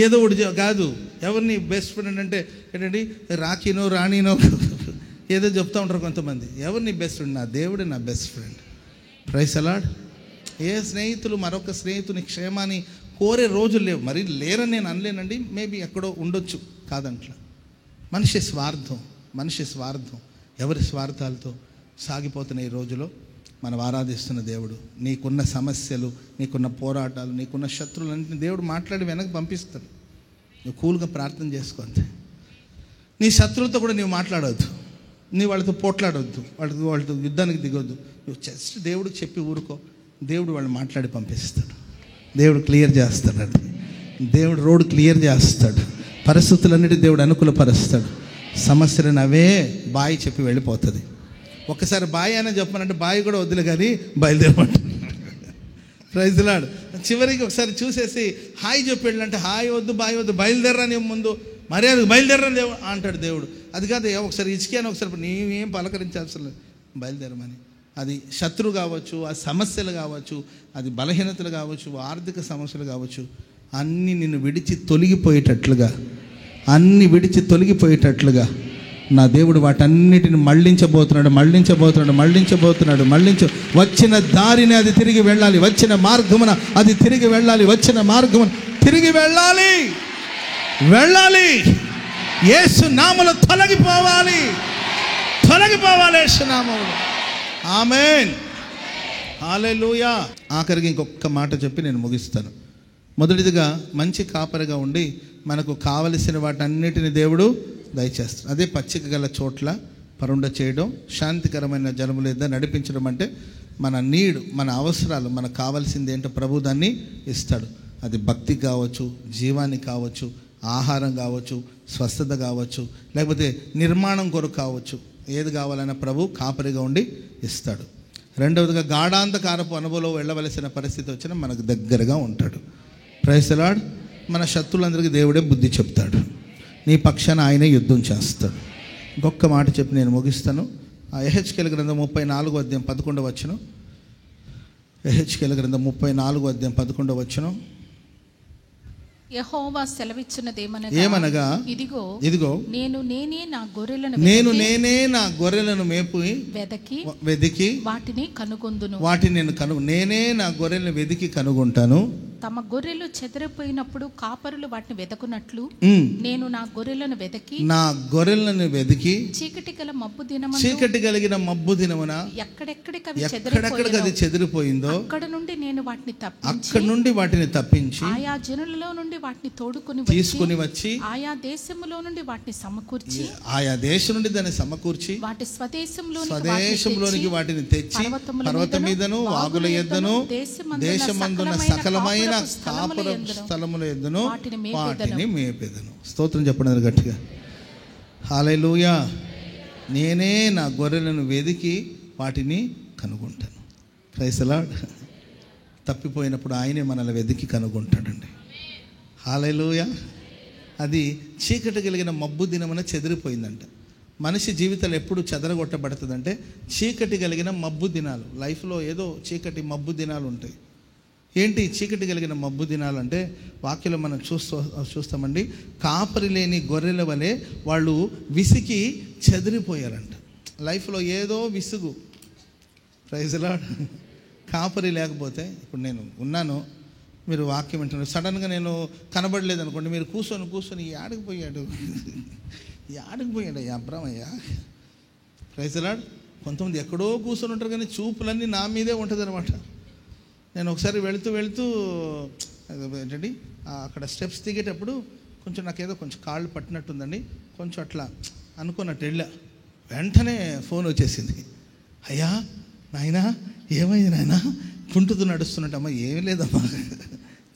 ఏదో ఒకటి కాదు. ఎవరు నీ బెస్ట్ ఫ్రెండ్ అంటే ఏంటండి, రాఖీనో రాణినో ఏదో చెప్తూ ఉంటారు కొంతమంది. ఎవరు నీ బెస్ట్ ఫ్రెండ్? నా దేవుడే నా best friend. Praise the lord. ఏ స్నేహితులు మరొక స్నేహితుని క్షేమాన్ని కోరే రోజులు లేవు. మరి లేరని నేను అనలేనండి, మేబీ ఎక్కడో ఉండొచ్చు, కాదంట్లా. మనిషి స్వార్థం ఎవరి స్వార్థాలతో సాగిపోతున్న ఈ రోజులో మనం ఆరాధిస్తున్న దేవుడు, నీకున్న సమస్యలు, నీకున్న పోరాటాలు, నీకున్న శత్రువులన్నింటినీ దేవుడు మాట్లాడి వెనక్కి పంపిస్తాడు. నువ్వు కూల్గా ప్రార్థన చేసుకో అంతే. నీ శత్రువులతో కూడా నువ్వు మాట్లాడవద్దు, నీ వాళ్ళతో పోట్లాడవద్దు, వాళ్ళతో యుద్ధానికి దిగొద్దు. నువ్వు జస్ట్ దేవుడికి చెప్పి ఊరుకో, దేవుడు వాళ్ళు మాట్లాడి పంపిస్తాడు. దేవుడు క్లియర్ చేస్తాడు, అది దేవుడు రోడ్ క్లియర్ చేస్తాడు. పరిస్థితులన్నిటి దేవుడు అనుకూలపరుస్తాడు. సమస్యలను అవే బాయి చెప్పి వెళ్ళిపోతుంది. ఒక్కసారి బాయి అయినా చెప్పానంటే బాయి కూడా వద్దులే కానీ బయలుదేరమంటాడు. Praise the lord. చివరికి ఒకసారి చూసేసి హాయ్ చెప్పి వెళ్ళంటే హాయ్ వద్దు, బాయి వద్దు, బయలుదేరని ముందు మర్యాద బయలుదేరని దేవుడు అంటాడు దేవుడు. అది కాదు, ఒకసారి ఇచ్చికాను, ఒకసారి నీవేం పలకరించాల్సిన లేదు, బయలుదేరమని. అది శత్రువు కావచ్చు, ఆ సమస్యలు కావచ్చు, అది బలహీనతలు కావచ్చు, ఆర్థిక సమస్యలు కావచ్చు, అన్నీ నిన్ను విడిచి తొలగిపోయేటట్లుగా నా దేవుడు వాటన్నిటిని మళ్ళించబోతున్నాడు. వచ్చిన దారిని అది తిరిగి వెళ్ళాలి, వచ్చిన మార్గమున అది తిరిగి వెళ్ళాలి. యేసు నామములో తొలగిపోవాలి యేసు నామములో. ఆమేన్, హల్లెలూయా. ఆఖరికి ఇంకొక మాట చెప్పి నేను ముగిస్తాను. మొదటిదిగా మంచి కాపరిగా ఉండి మనకు కావలసిన వాటన్నిటిని దేవుడు దయచేస్తాడు. అదే పచ్చిక గల చోట్ల పరుండ చేయడం, శాంతికరమైన జలముల యొద్ద నడిపించడం. అంటే మన నీడ్, మన అవసరాలు, మనకు కావాల్సింది ఏంటో ప్రభు దాన్ని ఇస్తాడు. అది భక్తి కావచ్చు, జీవాన్ని కావచ్చు, ఆహారం కావచ్చు, స్వస్థత కావచ్చు, లేకపోతే నిర్మాణం కొరకు కావచ్చు. ఏది కావాలన్నా ప్రభు కాపరిగా ఉండి ఇస్తాడు. రెండవదిగా గాఢాంధకారపు అనుభవంలో వెళ్ళవలసిన పరిస్థితి వచ్చినా మనకు దగ్గరగా ఉంటాడు. Praise the Lord. మన శత్రువులందరికీ దేవుడే బుద్ధి చెప్తాడు, నీ పక్షాన ఆయనే యుద్ధం చేస్తాడు. ఇంకొక మాట చెప్పి నేను ముగిస్తాను. యెహెజ్కేలు గ్రంథం 34వ అధ్యాయం 11వ వచనం. యెహెజ్కేలు గ్రంథం 34వ అధ్యాయం 11వ వచనం. యెహోవా సెలవిచ్చినదేమనగా, ఏమనగా ఇదిగో నేను నేనే నా గొర్రెలను వెదికి వాటిని కనుగొందును. నేనే నా గొర్రెలను వెదికి కనుగొంటాను. తమ గొర్రెలు చెదిరిపోయినప్పుడు కాపరులు వాటిని వెదకున్నట్లు నేను నా గొర్రెలను వెదికి చీకటి కలిగిన మబ్బు దినమున ఎక్కడెక్కడికి అది చెదిరిపోయిందో అక్కడ నుండి వాటిని తప్పించి ఆయా జనులలో నుండి వాటిని తీసుకుని వచ్చి ఆయా దేశములో నుండి వాటిని సమకూర్చి వాటి స్వదేశంలోనికి వాటిని తెచ్చి పర్వతం మీదను వాగుల యొద్దను దేశమందున సకలమైన కాపుర స్థలముల యొద్దను వాటిని మేపెదను. స్తోత్రం చెప్పండి గట్టిగా. హల్లెలూయా. నేనే నా గొర్రెలను వెదికి వాటిని కనుగొంటాను. Praise the lord. తప్పిపోయినప్పుడు ఆయనే మనల్ని వెదికి కనుగొంటాడండి. హల్లెలూయా. అది చీకటి కలిగిన మబ్బు దినమున చెదిరిపోయిందంట. మనిషి జీవితాలు ఎప్పుడు చెదరగొట్టబడుతుందంటే చీకటి కలిగిన మబ్బు దినాలు. లైఫ్లో ఏదో చీకటి మబ్బు దినాలు ఉంటాయి. ఏంటి చీకటి కలిగిన మబ్బు దినాలు అంటే వాక్యంలో మనం చూస్తామండి. కాపరి లేని గొర్రెల వలె వాళ్ళు విసికి చెదిరిపోయారంట. లైఫ్లో ఏదో విసుగు. Praise the Lord. కాపరి లేకపోతే, ఇప్పుడు నేను ఉన్నాను, మీరు వాక్యం వింటున్నారు, సడన్గా నేను కనబడలేదు అనుకోండి, మీరు కూర్చొని ఆడికిపోయాడు అబ్రామయ్య. Praise the lord. కొంతమంది ఎక్కడో కూర్చొని ఉంటారు కానీ చూపులన్నీ నా మీదే ఉంటుంది అనమాట. నేను ఒకసారి వెళుతూ ఏంటండి అక్కడ స్టెప్స్ దిగేటప్పుడు కొంచెం నాకేదో కొంచెం కాళ్ళు పట్టినట్టుందండి, కొంచెం అట్లా అనుకున్నట్టు వెళ్ళా. వెంటనే ఫోన్ వచ్చేసింది. అయ్యా నాయనా ఏమైంది నాయనా, కుంటుతూ నడుస్తున్నట్టమ్మా. ఏమీ లేదమ్మా,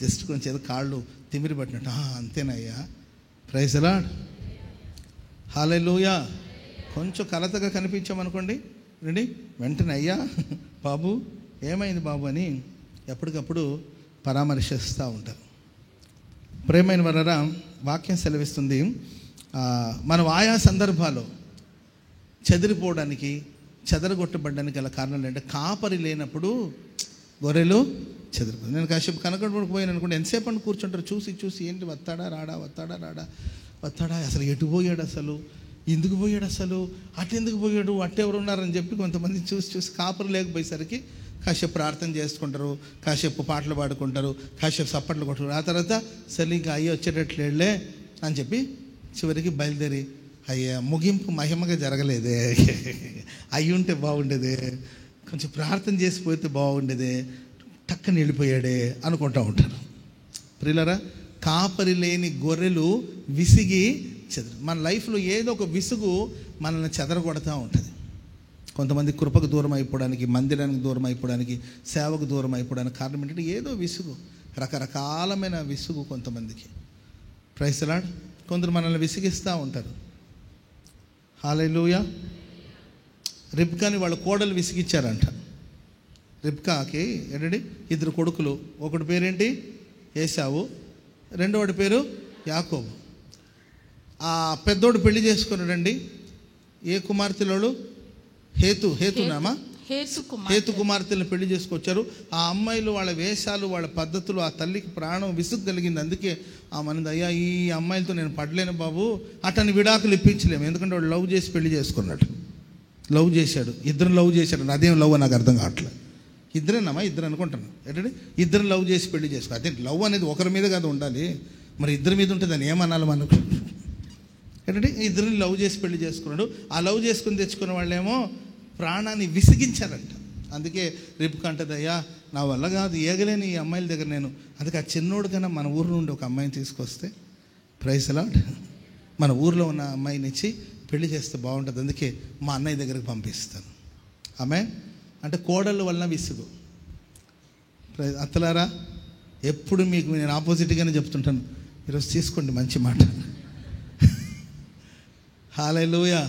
జస్ట్ కొంచెం ఏదో కాళ్ళు తిమిరి పట్టినట్టు. అంతేనయ్యా. Praise the lord. హల్లెలూయా. కొంచెం కలతగా కనిపించామనుకోండి, రండి వెంటనే అయ్యా బాబు ఏమైంది బాబు అని ఎప్పటికప్పుడు పరామర్శిస్తూ ఉంటారు. ప్రేమైన వారరా, వాక్యం సెలవిస్తుంది మనం ఆయా సందర్భాల్లో చెదిరిపోవడానికి, చెదరగొట్టబడడానికి గల కారణాలు ఏంటంటే కాపరి లేనప్పుడు గొర్రెలు చెదిరిపోయి. నేను కాసేపు కనకడపడిపోయాను అనుకోండి, ఎంతసేపు అని కూర్చుంటారు చూసి ఏంటి వస్తాడా రాడా అసలు ఎటు పోయాడు, అసలు ఎందుకు పోయాడు, అసలు అటు ఎందుకు పోయాడు, అట్టెవరు ఉన్నారని చెప్పి కొంతమంది చూసి కాపరి లేకపోయేసరికి కాసేపు ప్రార్థన చేసుకుంటారు, కాసేపు పాటలు పాడుకుంటారు, కాసేపు సప్పట్లు కొట్టుకుంటారు. ఆ తర్వాత సరే ఇంకా అయ్యి వచ్చేటట్లేళ్ళే అని చెప్పి చివరికి బయలుదేరి అయ్యా ముగింపు మహిమగా జరగలేదే, అయ్యి ఉంటే బాగుండేదే, కొంచెం ప్రార్థన చేసిపోతే బాగుండేదే, టక్కని వెళ్ళిపోయాడే అనుకుంటూ ఉంటారు. ప్రియులారా, కాపరి లేని గొర్రెలు విసిగి మన లైఫ్లో ఏదో ఒక విసుగు మనల్ని చెదరగొడతా ఉంటుంది. కొంతమంది కృపకు దూరం అయిపోవడానికి, మందిరానికి దూరం అయిపోవడానికి, సేవకు దూరం అయిపోవడానికి కారణం ఏంటంటే ఏదో విసుగు, రకరకాలమైన విసుగు కొంతమందికి. Praise the Lord. కొందరు మనల్ని విసిగిస్తూ ఉంటారు. హల్లెలూయా. రిబ్కాని వాళ్ళ కోడలు విసిగిచ్చారంట. రిబ్కాకి ఏంటండి 2 కొడుకులు. ఒకటి పేరేంటి ఏశావు, రెండోడి పేరు యాకోబు. ఆ పెద్దోడు పెళ్లి చేసుకున్నాడండి. ఏ కుమార్తెలోడు? హేతునామా హేతు కుమార్తెలను పెళ్లి చేసుకొచ్చారు. ఆ అమ్మాయిలు వాళ్ళ వేషాలు, వాళ్ళ పద్ధతులు, ఆ తల్లికి ప్రాణం విసుగు కలిగింది. అందుకే ఆ మనది, అయ్యా ఈ అమ్మాయిలతో నేను పడలేను బాబు, అతని విడాకులు ఇప్పించలేము. ఎందుకంటే వాడు లవ్ చేసి పెళ్లి చేసుకున్నాడు. లవ్ చేశాడు, ఇద్దరు లవ్ చేశాడు. అదేం లవ్ నాకు అర్థం కావట్లేదు. ఇద్దరేనమ్మా, ఇద్దరు అనుకుంటాను ఏంటంటే ఇద్దరు లవ్ చేసి పెళ్లి చేసుకో. అదే లవ్ అనేది ఒకరి మీద కాదు ఉండాలి, మరి ఇద్దరి మీద ఉంటుంది అని ఏమనాలి మనకు ఏంటంటే ఇద్దరిని లవ్ చేసి పెళ్లి చేసుకున్నాడు. ఆ లవ్ చేసుకుని తెచ్చుకున్న వాళ్ళేమో ప్రాణాన్ని విసిగించారంట. అందుకే రిబ్కా అంటది, అయ్యా నా వల్ల కాదు, ఏగలేని ఈ అమ్మాయిల దగ్గర నేను, అందుకే ఆ చిన్నోడు కన్నా మన ఊరు నుండి ఒక అమ్మాయిని తీసుకొస్తే, ప్రైజ్ ది లార్డ్, మన ఊర్లో ఉన్న అమ్మాయిని ఇచ్చి పెళ్లి చేస్తే బాగుంటుంది, అందుకే మా అన్నయ్య దగ్గరికి పంపిస్తాను. ఆమె అంటే కోడళ్ళ వలన విసుగు. అత్తలారా, ఎప్పుడు మీకు నేను ఆపోజిట్గానే చెప్తుంటాను, ఈరోజు తీసుకోండి మంచి మాట. హల్లెలూయా,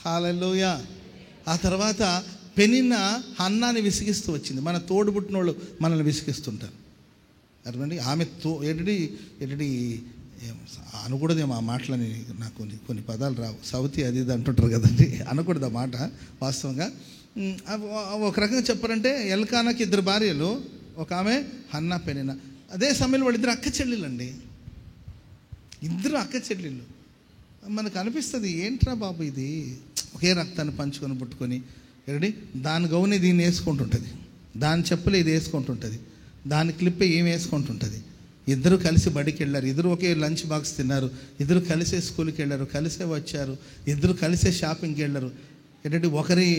హల్లెలూయా. ఆ తర్వాత పెనిన్న హన్నాని విసిగిస్తూ వచ్చింది. మన తోడుబుట్టినోళ్ళు మనల్ని విసిగిస్తుంటారు. అర్థమండి. ఆమె ఏంటంటే అనకూడదేమో ఆ మాటలని, నాకు కొన్ని పదాలు రావు, సౌతి అది ఇది అంటుంటారు కదండి, అనకూడదు ఆ మాట. వాస్తవంగా ఒక రకంగా చెప్పారంటే ఎల్కానాకి 2 భార్యలు, ఒక ఆమె హన్నా, పెనిన్న. అదే సమయంలో వాళ్ళిద్దరు అక్క చెల్లెళ్ళండి. ఇద్దరు అక్క చెల్లెళ్ళు. మనకు అనిపిస్తుంది, ఏంట్రా బాబు ఇది, ఒకే రక్తాన్ని పంచుకొని పుట్టుకొని ఏంటి, దాని గౌని దీన్ని వేసుకుంటుంటుంది, దాని చెప్పులు ఇది వేసుకుంటుంటుంది, దాని క్లిప్పే ఏం వేసుకుంటుంటుంది. ఇద్దరు కలిసి బడికి వెళ్ళారు, ఇద్దరు ఒకే లంచ్ బాక్స్ తిన్నారు, ఇద్దరు కలిసే స్కూల్కి వెళ్ళారు, కలిసే వచ్చారు, ఇద్దరు కలిసే షాపింగ్కి వెళ్ళారు. ఏంటంటే ఒకరి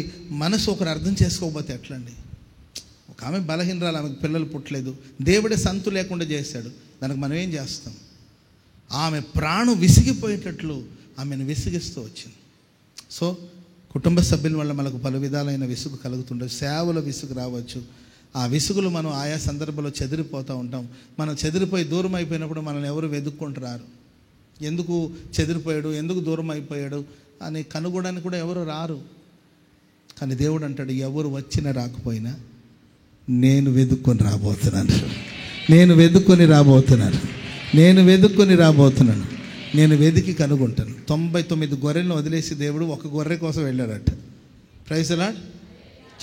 మనసు ఒకరు అర్థం చేసుకోకపోతే ఎట్లండి. ఒక ఆమె బలహీనరాలు, ఆమెకు పిల్లలు పుట్టలేదు, దేవుడే సంతు లేకుండా చేశాడు, దానికి మనం ఏం చేస్తాం. ఆమె ప్రాణం విసిగిపోయేటట్లు ఆమెను విసిగిస్తూ వచ్చింది. సో కుటుంబ సభ్యుల వల్ల మనకు పలు విధాలైన విసుగు కలుగుతుండదు. సేవలో విసుగు రావచ్చు. ఆ విసుగులు మనం ఆయా సందర్భంలో చెదిరిపోతూ ఉంటాం. మనం చెదిరిపోయి దూరం అయిపోయినప్పుడు మనల్ని ఎవరు వెతుక్కుంటున్నారు, ఎందుకు చెదిరిపోయాడు, ఎందుకు దూరం అయిపోయాడు అని కనుగొనడానికి కూడా ఎవరు రారు. కానీ దేవుడు అంటాడు, ఎవరు వచ్చినా రాకపోయినా నేను వెతుక్కొని రాబోతున్నాను, నేను వెతుక్కొని రాబోతున్నాను, నేను వెతుక్కొని రాబోతున్నాను, నేను వెతికి కనుగొంటాను. 99 గొర్రెలను వదిలేసి దేవుడు ఒక గొర్రె కోసం వెళ్ళాడట. Praise the lord.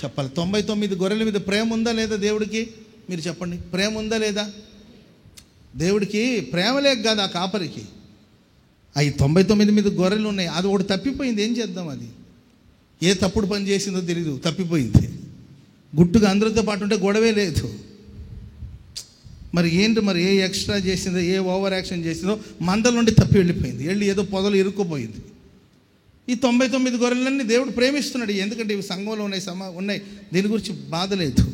చెప్పాలి, 99 గొర్రెల మీద ప్రేమ ఉందా లేదా దేవుడికి? మీరు చెప్పండి, ప్రేమ ఉందా లేదా? దేవుడికి ప్రేమ లేక కాదు ఆ కాపరికి. అవి 99 మీద గొర్రెలు ఉన్నాయి, అది ఒకటి తప్పిపోయింది, ఏం చేద్దాం? అది ఏ తప్పుడు పని చేసిందో తెలీదు, తప్పిపోయింది. గుట్టుగా అందరితో పాటు ఉంటే గొడవే లేదు. మరి ఏంటి, మరి ఏ ఎక్స్ట్రా చేసిందో, ఏ ఓవర్ యాక్షన్ చేసిందో మందల నుండి తప్పి వెళ్ళిపోయింది, వెళ్ళి ఏదో పొదలు ఇరుక్కుపోయింది. ఈ 99 గొర్రెలన్నీ దేవుడు ప్రేమిస్తున్నాడు, ఎందుకంటే ఇవి సంఘంలో ఉన్నాయి, దీని గురించి బాధ లేదు.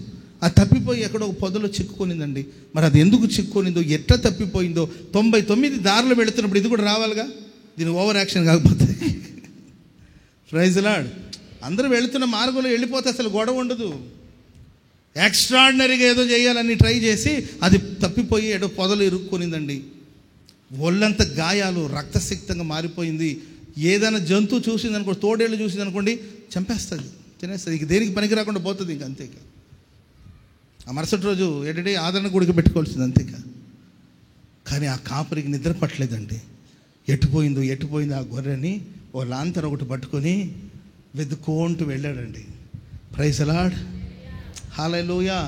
అది తప్పిపోయి ఎక్కడో ఒక పొదలో చిక్కుకొనిందండి. మరి అది ఎందుకు చిక్కుకొనిందో, ఎట్లా తప్పిపోయిందో, 99 దారిలో వెళుతున్నప్పుడు ఇది కూడా రావాలిగా, దీని ఓవర్ యాక్షన్ కాకపోతే. Praise the Lord. అందరూ వెళుతున్న మార్గంలో వెళ్ళిపోతే అసలు గొడవ ఉండదు. ఎక్స్ట్రాడినరీగా ఏదో చేయాలని ట్రై చేసి అది తప్పిపోయి ఏదో పొదలు ఇరుక్కునిందండి. ఒళ్ళంతా గాయాలు, రక్తసిక్తంగా మారిపోయింది. ఏదైనా జంతువు చూసిందనుకోండి, తోడేళ్ళు చూసిందనుకోండి, చంపేస్తుంది, తినేస్తుంది, ఇక దేనికి పనికి రాకుండా పోతుంది, ఇంక అంతేక. ఆ మరుసటి రోజు ఏంటంటే ఆదరణ గుడికి పెట్టుకోవాల్సింది, అంతేక. కానీ ఆ కాపరికి నిద్ర పట్టలేదండి. ఎట్టుపోయిందో ఆ గొర్రెని ఓ లాంతర్ ఒకటి పట్టుకొని వెతుక్కుంటూ వెళ్ళాడండి. Praise the lord. హల్లెలూయా.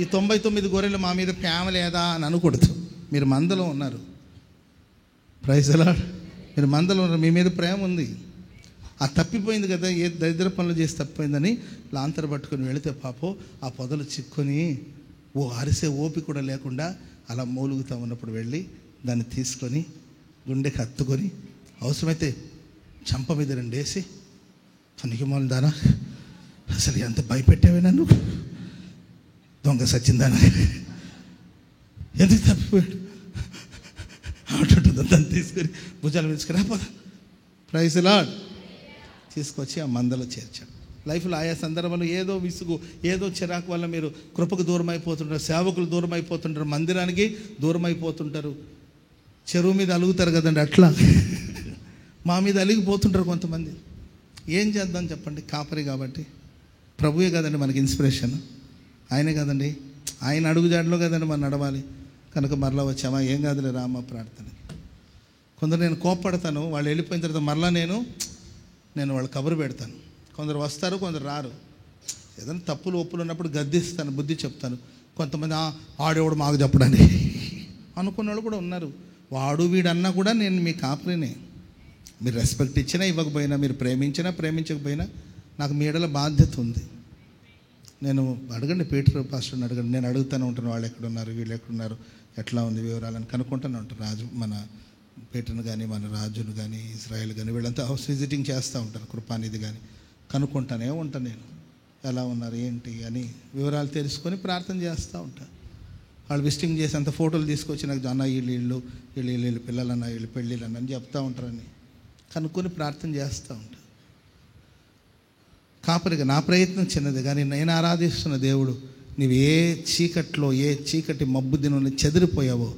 ఈ 99 గొర్రెలు మా మీద ప్రేమ లేదా అని అనకూడదు. మీరు మందలో ఉన్నారు. Praise the Lord. మీరు మందలో ఉన్నారు, మీ మీద ప్రేమ ఉంది. ఆ తప్పిపోయింది కదా, ఏ దరిద్ర పనులు చేసి తప్పిపోయిందని లాంతర పట్టుకొని వెళితే పాపం ఆ పొదలు చిక్కుని అరిసే ఓపిక కూడా లేకుండా అలా మూలుగుతూ ఉన్నప్పుడు వెళ్ళి దాన్ని తీసుకొని గుండెకి హత్తుకొని అవసరమైతే చంప మీద 2 వేసి, పనికి మూలం దానా అసలు ఎంత భయపెట్టావే నన్ను, దొంగ సచ్చిందానా, ఎందుకు తప్పిపోయాడు అంటుంటుందో దాన్ని తీసుకొని భుజాలు వేసుకుని రాపోదా ప్రైజ్ లార్డ్ తీసుకొచ్చి ఆ మందలో చేర్చాడు. లైఫ్లో ఆయా సందర్భంలో ఏదో విసుగు, ఏదో చిరాకు వల్ల మీరు కృపకు దూరం అయిపోతుంటారు, సేవకులు దూరం అయిపోతుంటారు, మందిరానికి దూరం అయిపోతుంటారు, చెరువు మీద అలుగుతారు కదండి, అట్లా మా మీద అలిగిపోతుంటారు కొంతమంది. ఏం చేద్దాం చెప్పండి? కాపరి కాబట్టి. ప్రభువే కదండి మనకి ఇన్స్పిరేషన్, ఆయనే కదండి, ఆయన అడుగుజాడలో కదండి మనం నడవాలి. కనుక మరలా వచ్చామా, ఏం కాదులే రామ ప్రార్థనకి. కొందరు నేను కోప్పడతాను, వాళ్ళు వెళ్ళిపోయిన తర్వాత మరలా నేను వాళ్ళు కబురు పెడతాను. కొందరు వస్తారు, కొందరు రారు. ఏదైనా తప్పులు ఒప్పులు ఉన్నప్పుడు గద్దిస్తాను, బుద్ధి చెప్తాను. కొంతమంది ఆడేవాడు మాకు చెప్పడానికి అనుకున్న వాళ్ళు కూడా ఉన్నారు. వాడు వీడన్నా కూడా నేను మీ కాపరినే. మీరు రెస్పెక్ట్ ఇచ్చినా ఇవ్వకపోయినా, మీరు ప్రేమించినా ప్రేమించకపోయినా నాకు మీ ఎడల బాధ్యత ఉంది. నేను అడగండి, పీటర్ పాస్టర్ని అడగండి, నేను అడుగుతూనే ఉంటాను వాళ్ళు ఎక్కడున్నారు, వీళ్ళు ఎక్కడున్నారు, ఎట్లా ఉంది వివరాలని కనుక్కుంటూనే ఉంటాను. రాజు మన పీటర్ని కానీ, మన రాజును కానీ, ఇజ్రాయెల్ కానీ, వీళ్ళంతా హౌస్ విజిటింగ్ చేస్తూ ఉంటారు, కృపానిధి కానీ కనుక్కుంటానే ఉంటాను నేను, ఎలా ఉన్నారు ఏంటి అని వివరాలు తెలుసుకొని ప్రార్థన చేస్తూ ఉంటాను. వాళ్ళు విజిటింగ్ చేసి అంత ఫోటోలు తీసుకొచ్చి నాకు అన్న వీళ్ళు పిల్లలన్నా, వీళ్ళు పెళ్ళిళ్ళన్నా అని చెప్తూ ఉంటారని కనుక్కొని ప్రార్థన చేస్తూ ఉంటాను. కాపరిగా నా ప్రయత్నం చిన్నది, కానీ నేను ఆరాధిస్తున్న దేవుడు, నీవు ఏ చీకట్లో, ఏ చీకటి మబ్బు దినం చెదిరిపోయావో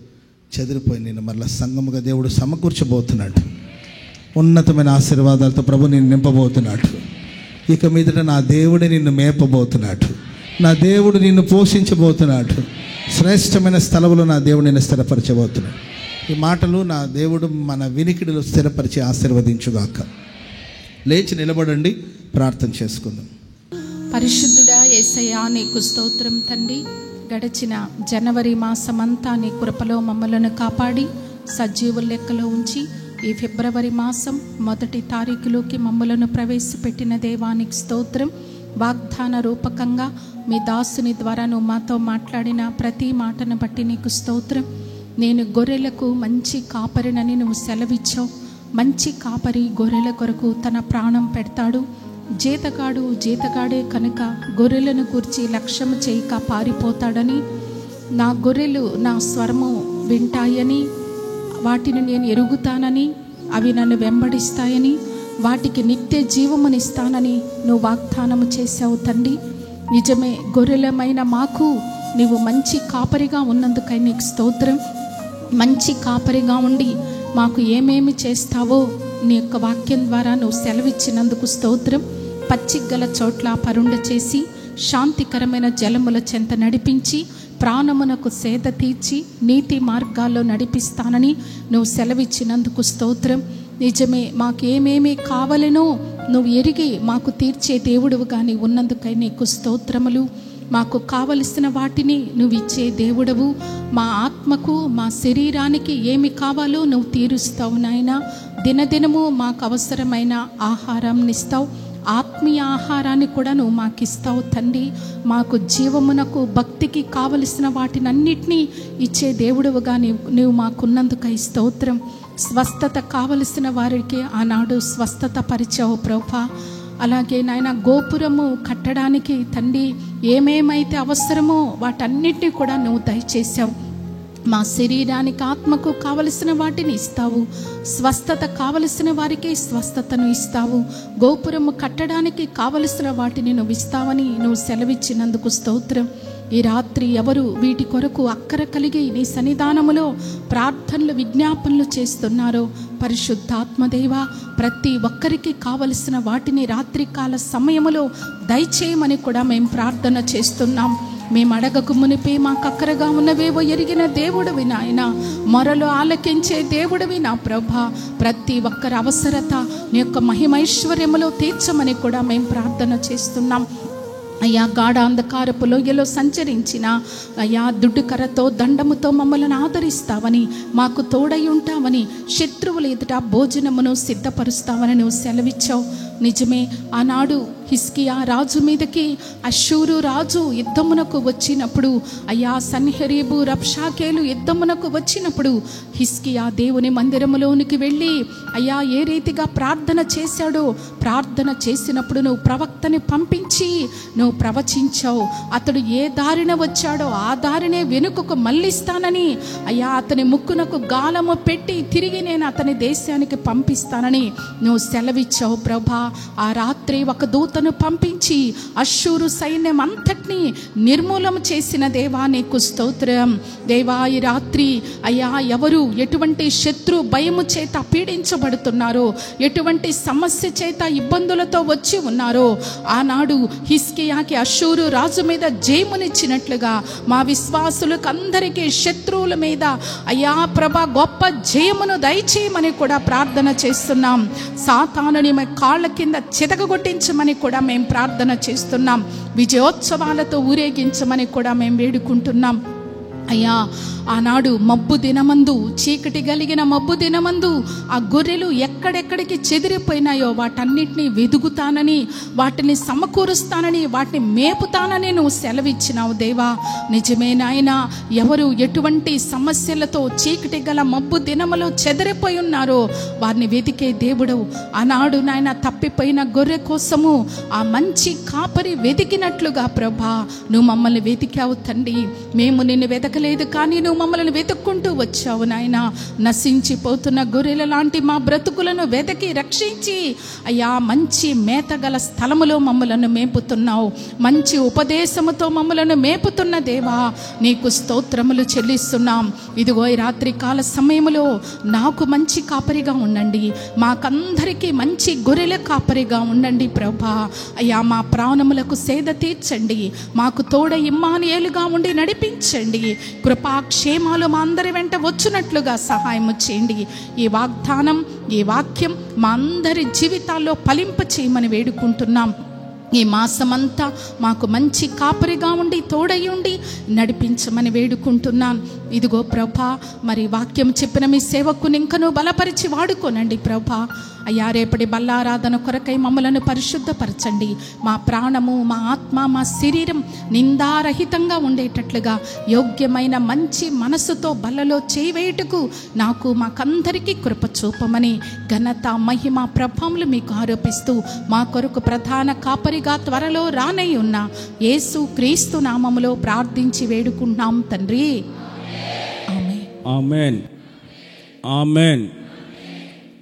చెదిరిపోయి నేను మరలా సంఘముగా దేవుడు సమకూర్చబోతున్నాడు. ఉన్నతమైన ఆశీర్వాదాలతో ప్రభు నిన్ను నింపబోతున్నాడు. ఇక మీదట నా దేవుడే నిన్ను మేపబోతున్నాడు, నా దేవుడు నిన్ను పోషించబోతున్నాడు, శ్రేష్టమైన స్థలములో నా దేవుడు నిన్ను స్థిరపరచబోతున్నాడు. ఈ మాటలు నా దేవుడు మన వినికిడిలో స్థిరపరిచి ఆశీర్వదించుగాక. లేచి నిలబడండి, ప్రార్థన చేసుకుందాం. పరిశుద్ధుడా యేసయ్యా, నీకు స్తోత్రం తండ్రి. గడిచిన జనవరి మాసమంతా నీ కృపలో మమ్మలను కాపాడి సజీవుల లెక్కలో ఉంచి ఈ ఫిబ్రవరి మాసం 1వ తారీఖులోకి మమ్మలను ప్రవేశపెట్టిన దేవానికి స్తోత్రం. వాగ్దాన రూపకంగా మీ దాసుని ద్వారా నువ్వు మాతో మాట్లాడిన ప్రతి మాటను బట్టి నీకు స్తోత్రం. నేను గొర్రెలకు మంచి కాపరినని నువ్వు సెలవిచ్చావు. మంచి కాపరి గొర్రెల కొరకు తన ప్రాణం పెడతాడు. జీతగాడే కనుక గొర్రెలను కూర్చి లక్ష్యము చేయక పారిపోతాడని, నా గొర్రెలు నా స్వరము వింటాయని, వాటిని నేను ఎరుగుతానని, అవి నన్ను వెంబడిస్తాయని, వాటికి నిత్య జీవమునిస్తానని నువ్వు వాగ్దానము చేశావు తండ్రి. నిజమే, గొర్రెలమైన మాకు నీవు మంచి కాపరిగా ఉన్నందుకై నీకు స్తోత్రం. మంచి కాపరిగా ఉండి మాకు ఏమేమి చేస్తావో నీ యొక్క వాక్యం ద్వారా నువ్వు సెలవిచ్చినందుకు స్తోత్రం. పచ్చిగల చోట్ల పరుండ చేసి శాంతికరమైన జలముల చెంత నడిపించి ప్రాణమునకు సేద తీర్చి నీతి మార్గాల్లో నడిపిస్తానని నువ్వు సెలవిచ్చినందుకు స్తోత్రం. నిజమే, మాకేమేమి కావాలనో నువ్వు ఎరిగి మాకు తీర్చే దేవుడువుగా నీ ఉన్నందుకై నీకు స్తోత్రములు. మాకు కావలసిన వాటిని నువ్వు ఇచ్చే దేవుడవు. మా ఆత్మకు, మా శరీరానికి ఏమి కావాలో నువ్వు తీరుస్తావు నాయన. దినదినము మాకు అవసరమైన ఆహారాన్ని ఇస్తావు. ఆత్మీయ ఆహారాన్ని కూడా నువ్వు మాకు ఇస్తావు తండ్రి. మాకు జీవమునకు, భక్తికి కావలసిన వాటినన్నిటినీ ఇచ్చే దేవుడువుగా నీవు మాకున్నందుకై స్తోత్రం. స్వస్థత కావలసిన వారికి ఆనాడు స్వస్థత పరిచావు ప్రభా. అలాగే నాయన, గోపురము కట్టడానికి తండ్రి ఏమేమైతే అవసరమో వాటన్నిటినీ కూడా నువ్వు దయచేసావు. మా శరీరానికి, ఆత్మకు కావలసిన వాటిని ఇస్తావు. స్వస్థత కావలసిన వారికి స్వస్థతను ఇస్తావు. గోపురము కట్టడానికి కావలసిన వాటిని నువ్వు ఇస్తావని నువ్వు సెలవిచ్చినందుకు స్తోత్రం. ఈ రాత్రి ఎవరు వీటి కొరకు అక్కర కలిగి నీ సన్నిధానములో ప్రార్థనలు, విజ్ఞాపనలు చేస్తున్నారో పరిశుద్ధాత్మదేవ, ప్రతి ఒక్కరికి కావలసిన వాటిని రాత్రికాల సమయములో దయచేయమని కూడా మేము ప్రార్థన చేస్తున్నాం. మేము అడగక మునిపే మాకు అక్కరగా ఉన్నవేవో ఎరిగిన దేవుడివి నాయన, మొరలు ఆలకించే దేవుడివి నా ప్రభా. ప్రతి ఒక్కరి అవసరత నీ యొక్క మహిమైశ్వర్యములో తీర్చమని కూడా మేము ప్రార్థన చేస్తున్నాం. అయ్యా గాఢ అంధకారపు లోయలో సంచరించిన అయ్యా దుడ్డుకర్రతో దండముతో మమ్మల్ని ఆదరిస్తావని, మాకు తోడై ఉంటావని, శత్రువుల ఎదుట భోజనమును సిద్ధపరుస్తావని నువ్వు సెలవిచ్చావు. నిజమే, ఆనాడు హిజ్కియా రాజు మీదకి అష్షూరు రాజు యుద్ధమునకు వచ్చినప్పుడు, అయ్యా సన్హెరీబు రబ్షాకేలు యుద్ధమునకు వచ్చినప్పుడు హిజ్కియా దేవుని మందిరములోనికి వెళ్ళి అయ్యా ఏ రీతిగా ప్రార్థన చేశాడో, ప్రార్థన చేసినప్పుడు నువ్వు ప్రవక్తని పంపించి నువ్వు ప్రవచించావు. అతడు ఏ దారిన వచ్చాడో ఆ దారినే వెనుకకు మళ్ళిస్తానని, అయ్యా అతని ముక్కునకు గాలము పెట్టి తిరిగి నేను అతని దేశానికి పంపిస్తానని నువ్వు సెలవిచ్చావు ప్రభా. ఆ రాత్రి ఒక దూతను పంపించి అష్షూరు సైన్యం అంతటినీ నిర్మూలన చేసిన దేవా నీకు స్తోత్రం. దేవా ఈ రాత్రి అయ్యా ఎవరు ఎటువంటి శత్రు భయము చేత పీడించబడుతున్నారో, ఎటువంటి సమస్య చేత ఇబ్బందులతో వచ్చి ఉన్నారో, ఆనాడు హిజ్కియాకి అష్షూరు రాజు మీద జయమునిచ్చినట్లుగా మా విశ్వాసులకు అందరికీ శత్రువుల మీద అయ్యా ప్రభా గొప్ప జయమును దయచేయమని కూడా ప్రార్థన చేస్తున్నాం. సాతానుని కాళ్ళ కింద చితకగొట్టించమని కూడా మేము ప్రార్థన చేస్తున్నాం. విజయోత్సవాలతో ఊరేగించమని కూడా మేము వేడుకుంటున్నాం. అయ్యా ఆనాడు మబ్బు దినమందు, చీకటి కలిగిన మబ్బు దినమందు ఆ గొర్రెలు ఎక్కడెక్కడికి చెదిరిపోయినాయో వాటన్నిటినీ వెదుగుతానని, వాటిని సమకూరుస్తానని, వాటిని మేపుతానని నువ్వు సెలవిచ్చినావు దేవా. నిజమే నాయన, ఎవరు ఎటువంటి సమస్యలతో చీకటి గల మబ్బు దినములో చెదిరిపోయి ఉన్నారో వారిని వెతికే దేవుడవు. ఆనాడు నాయన తప్పిపోయిన గొర్రె కోసము ఆ మంచి కాపరి వెతికినట్లుగా ప్రభా నువ్వు మమ్మల్ని వెతికావు తండ్రి. మేము నిన్ను వెతకలేదు కానీ నువ్వు మమ్మల్ని వెతుక్కుంటూ వచ్చావు నాయన. నశించిపోతున్న గొర్రెల లాంటి మా బ్రతుకులను వెతికి రక్షించి అయ్యా మంచి మేతగల స్థలములో మమ్మలను మేపుతున్నావు. మంచి ఉపదేశముతో మమ్మలను మేపుతున్న దేవా నీకు స్తోత్రములు చెల్లిస్తున్నాం. ఇదిగో ఈ రాత్రి కాల సమయంలో నాకు మంచి కాపరిగా ఉండండి, మాకందరికీ మంచి గొర్రెల కాపరిగా ఉండండి ప్రభా. అయ్యా మా ప్రాణములకు సేద తీర్చండి, మాకు తోడ ఇమ్మానుయేలుగా ఉండి నడిపించండి. కృపాక్షేమాలు మా అందరి వెంట వచ్చినట్లుగా సహాయం చేయండి. ఈ వాగ్దానం, ఈ వాక్యం మా అందరి జీవితాల్లో ఫలింప చేయమని వేడుకుంటున్నాం. ఈ మాసమంతా మాకు మంచి కాపరిగా ఉండి తోడై ఉండి నడిపించమని వేడుకుంటున్నాను. ఇదిగో ప్రభా మరి వాక్యం చెప్పిన మీ సేవకుని ఇంకనూ బలపరిచి వాడుకోనండి ప్రభా. అయ్యా రేపటి బల్లారాధన కొరకై మమ్మలను పరిశుద్ధపరచండి. మా ప్రాణము, మా ఆత్మ, మా శరీరం నిందారహితంగా ఉండేటట్లుగా యోగ్యమైన మంచి మనసుతో బల్లలో చేయవేటుకు నాకు మాకందరికీ కృప చూపమని ఘనత, మహిమ, ప్రభావములు మీకు ఆరోపిస్తూ మా కొరకు ప్రధాన కాపరిగా త్వరలో రానై ఉన్న యేసు క్రీస్తు నామములో ప్రార్థించి వేడుకుంటున్నాం తండ్రి. ఆమేన్, ఆమేన్.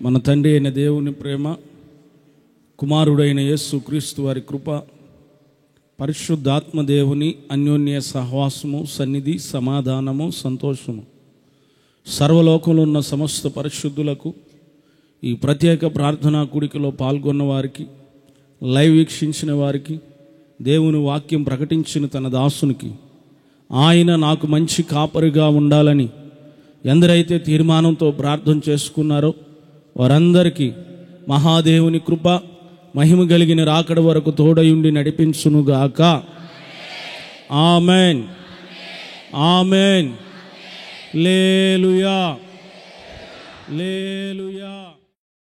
మన తండ్రి అయిన దేవుని ప్రేమ, కుమారుడైన యేసు క్రీస్తు వారి కృప, పరిశుద్ధాత్మ దేవుని అన్యోన్య సహవాసము, సన్నిధి, సమాధానము, సంతోషము సర్వలోకంలో ఉన్న సమస్త పరిశుద్ధులకు, ఈ ప్రత్యేక ప్రార్థనా కూడికలో పాల్గొన్న వారికి, లైవ్ వీక్షించిన వారికి, దేవుని వాక్యం ప్రకటించిన తన దాసునికి, ఆయన నాకు మంచి కాపరిగా ఉండాలని ఎందరైతే తీర్మానంతో ప్రార్థన చేసుకున్నారో వారందరికీ మహాదేవుని కృప, మహిమ కలిగిన రాకడ వరకు తోడయుండి నడిపించునుగాక. ఆమేన్, ఆమేన్. హల్లెలూయా, హల్లెలూయా.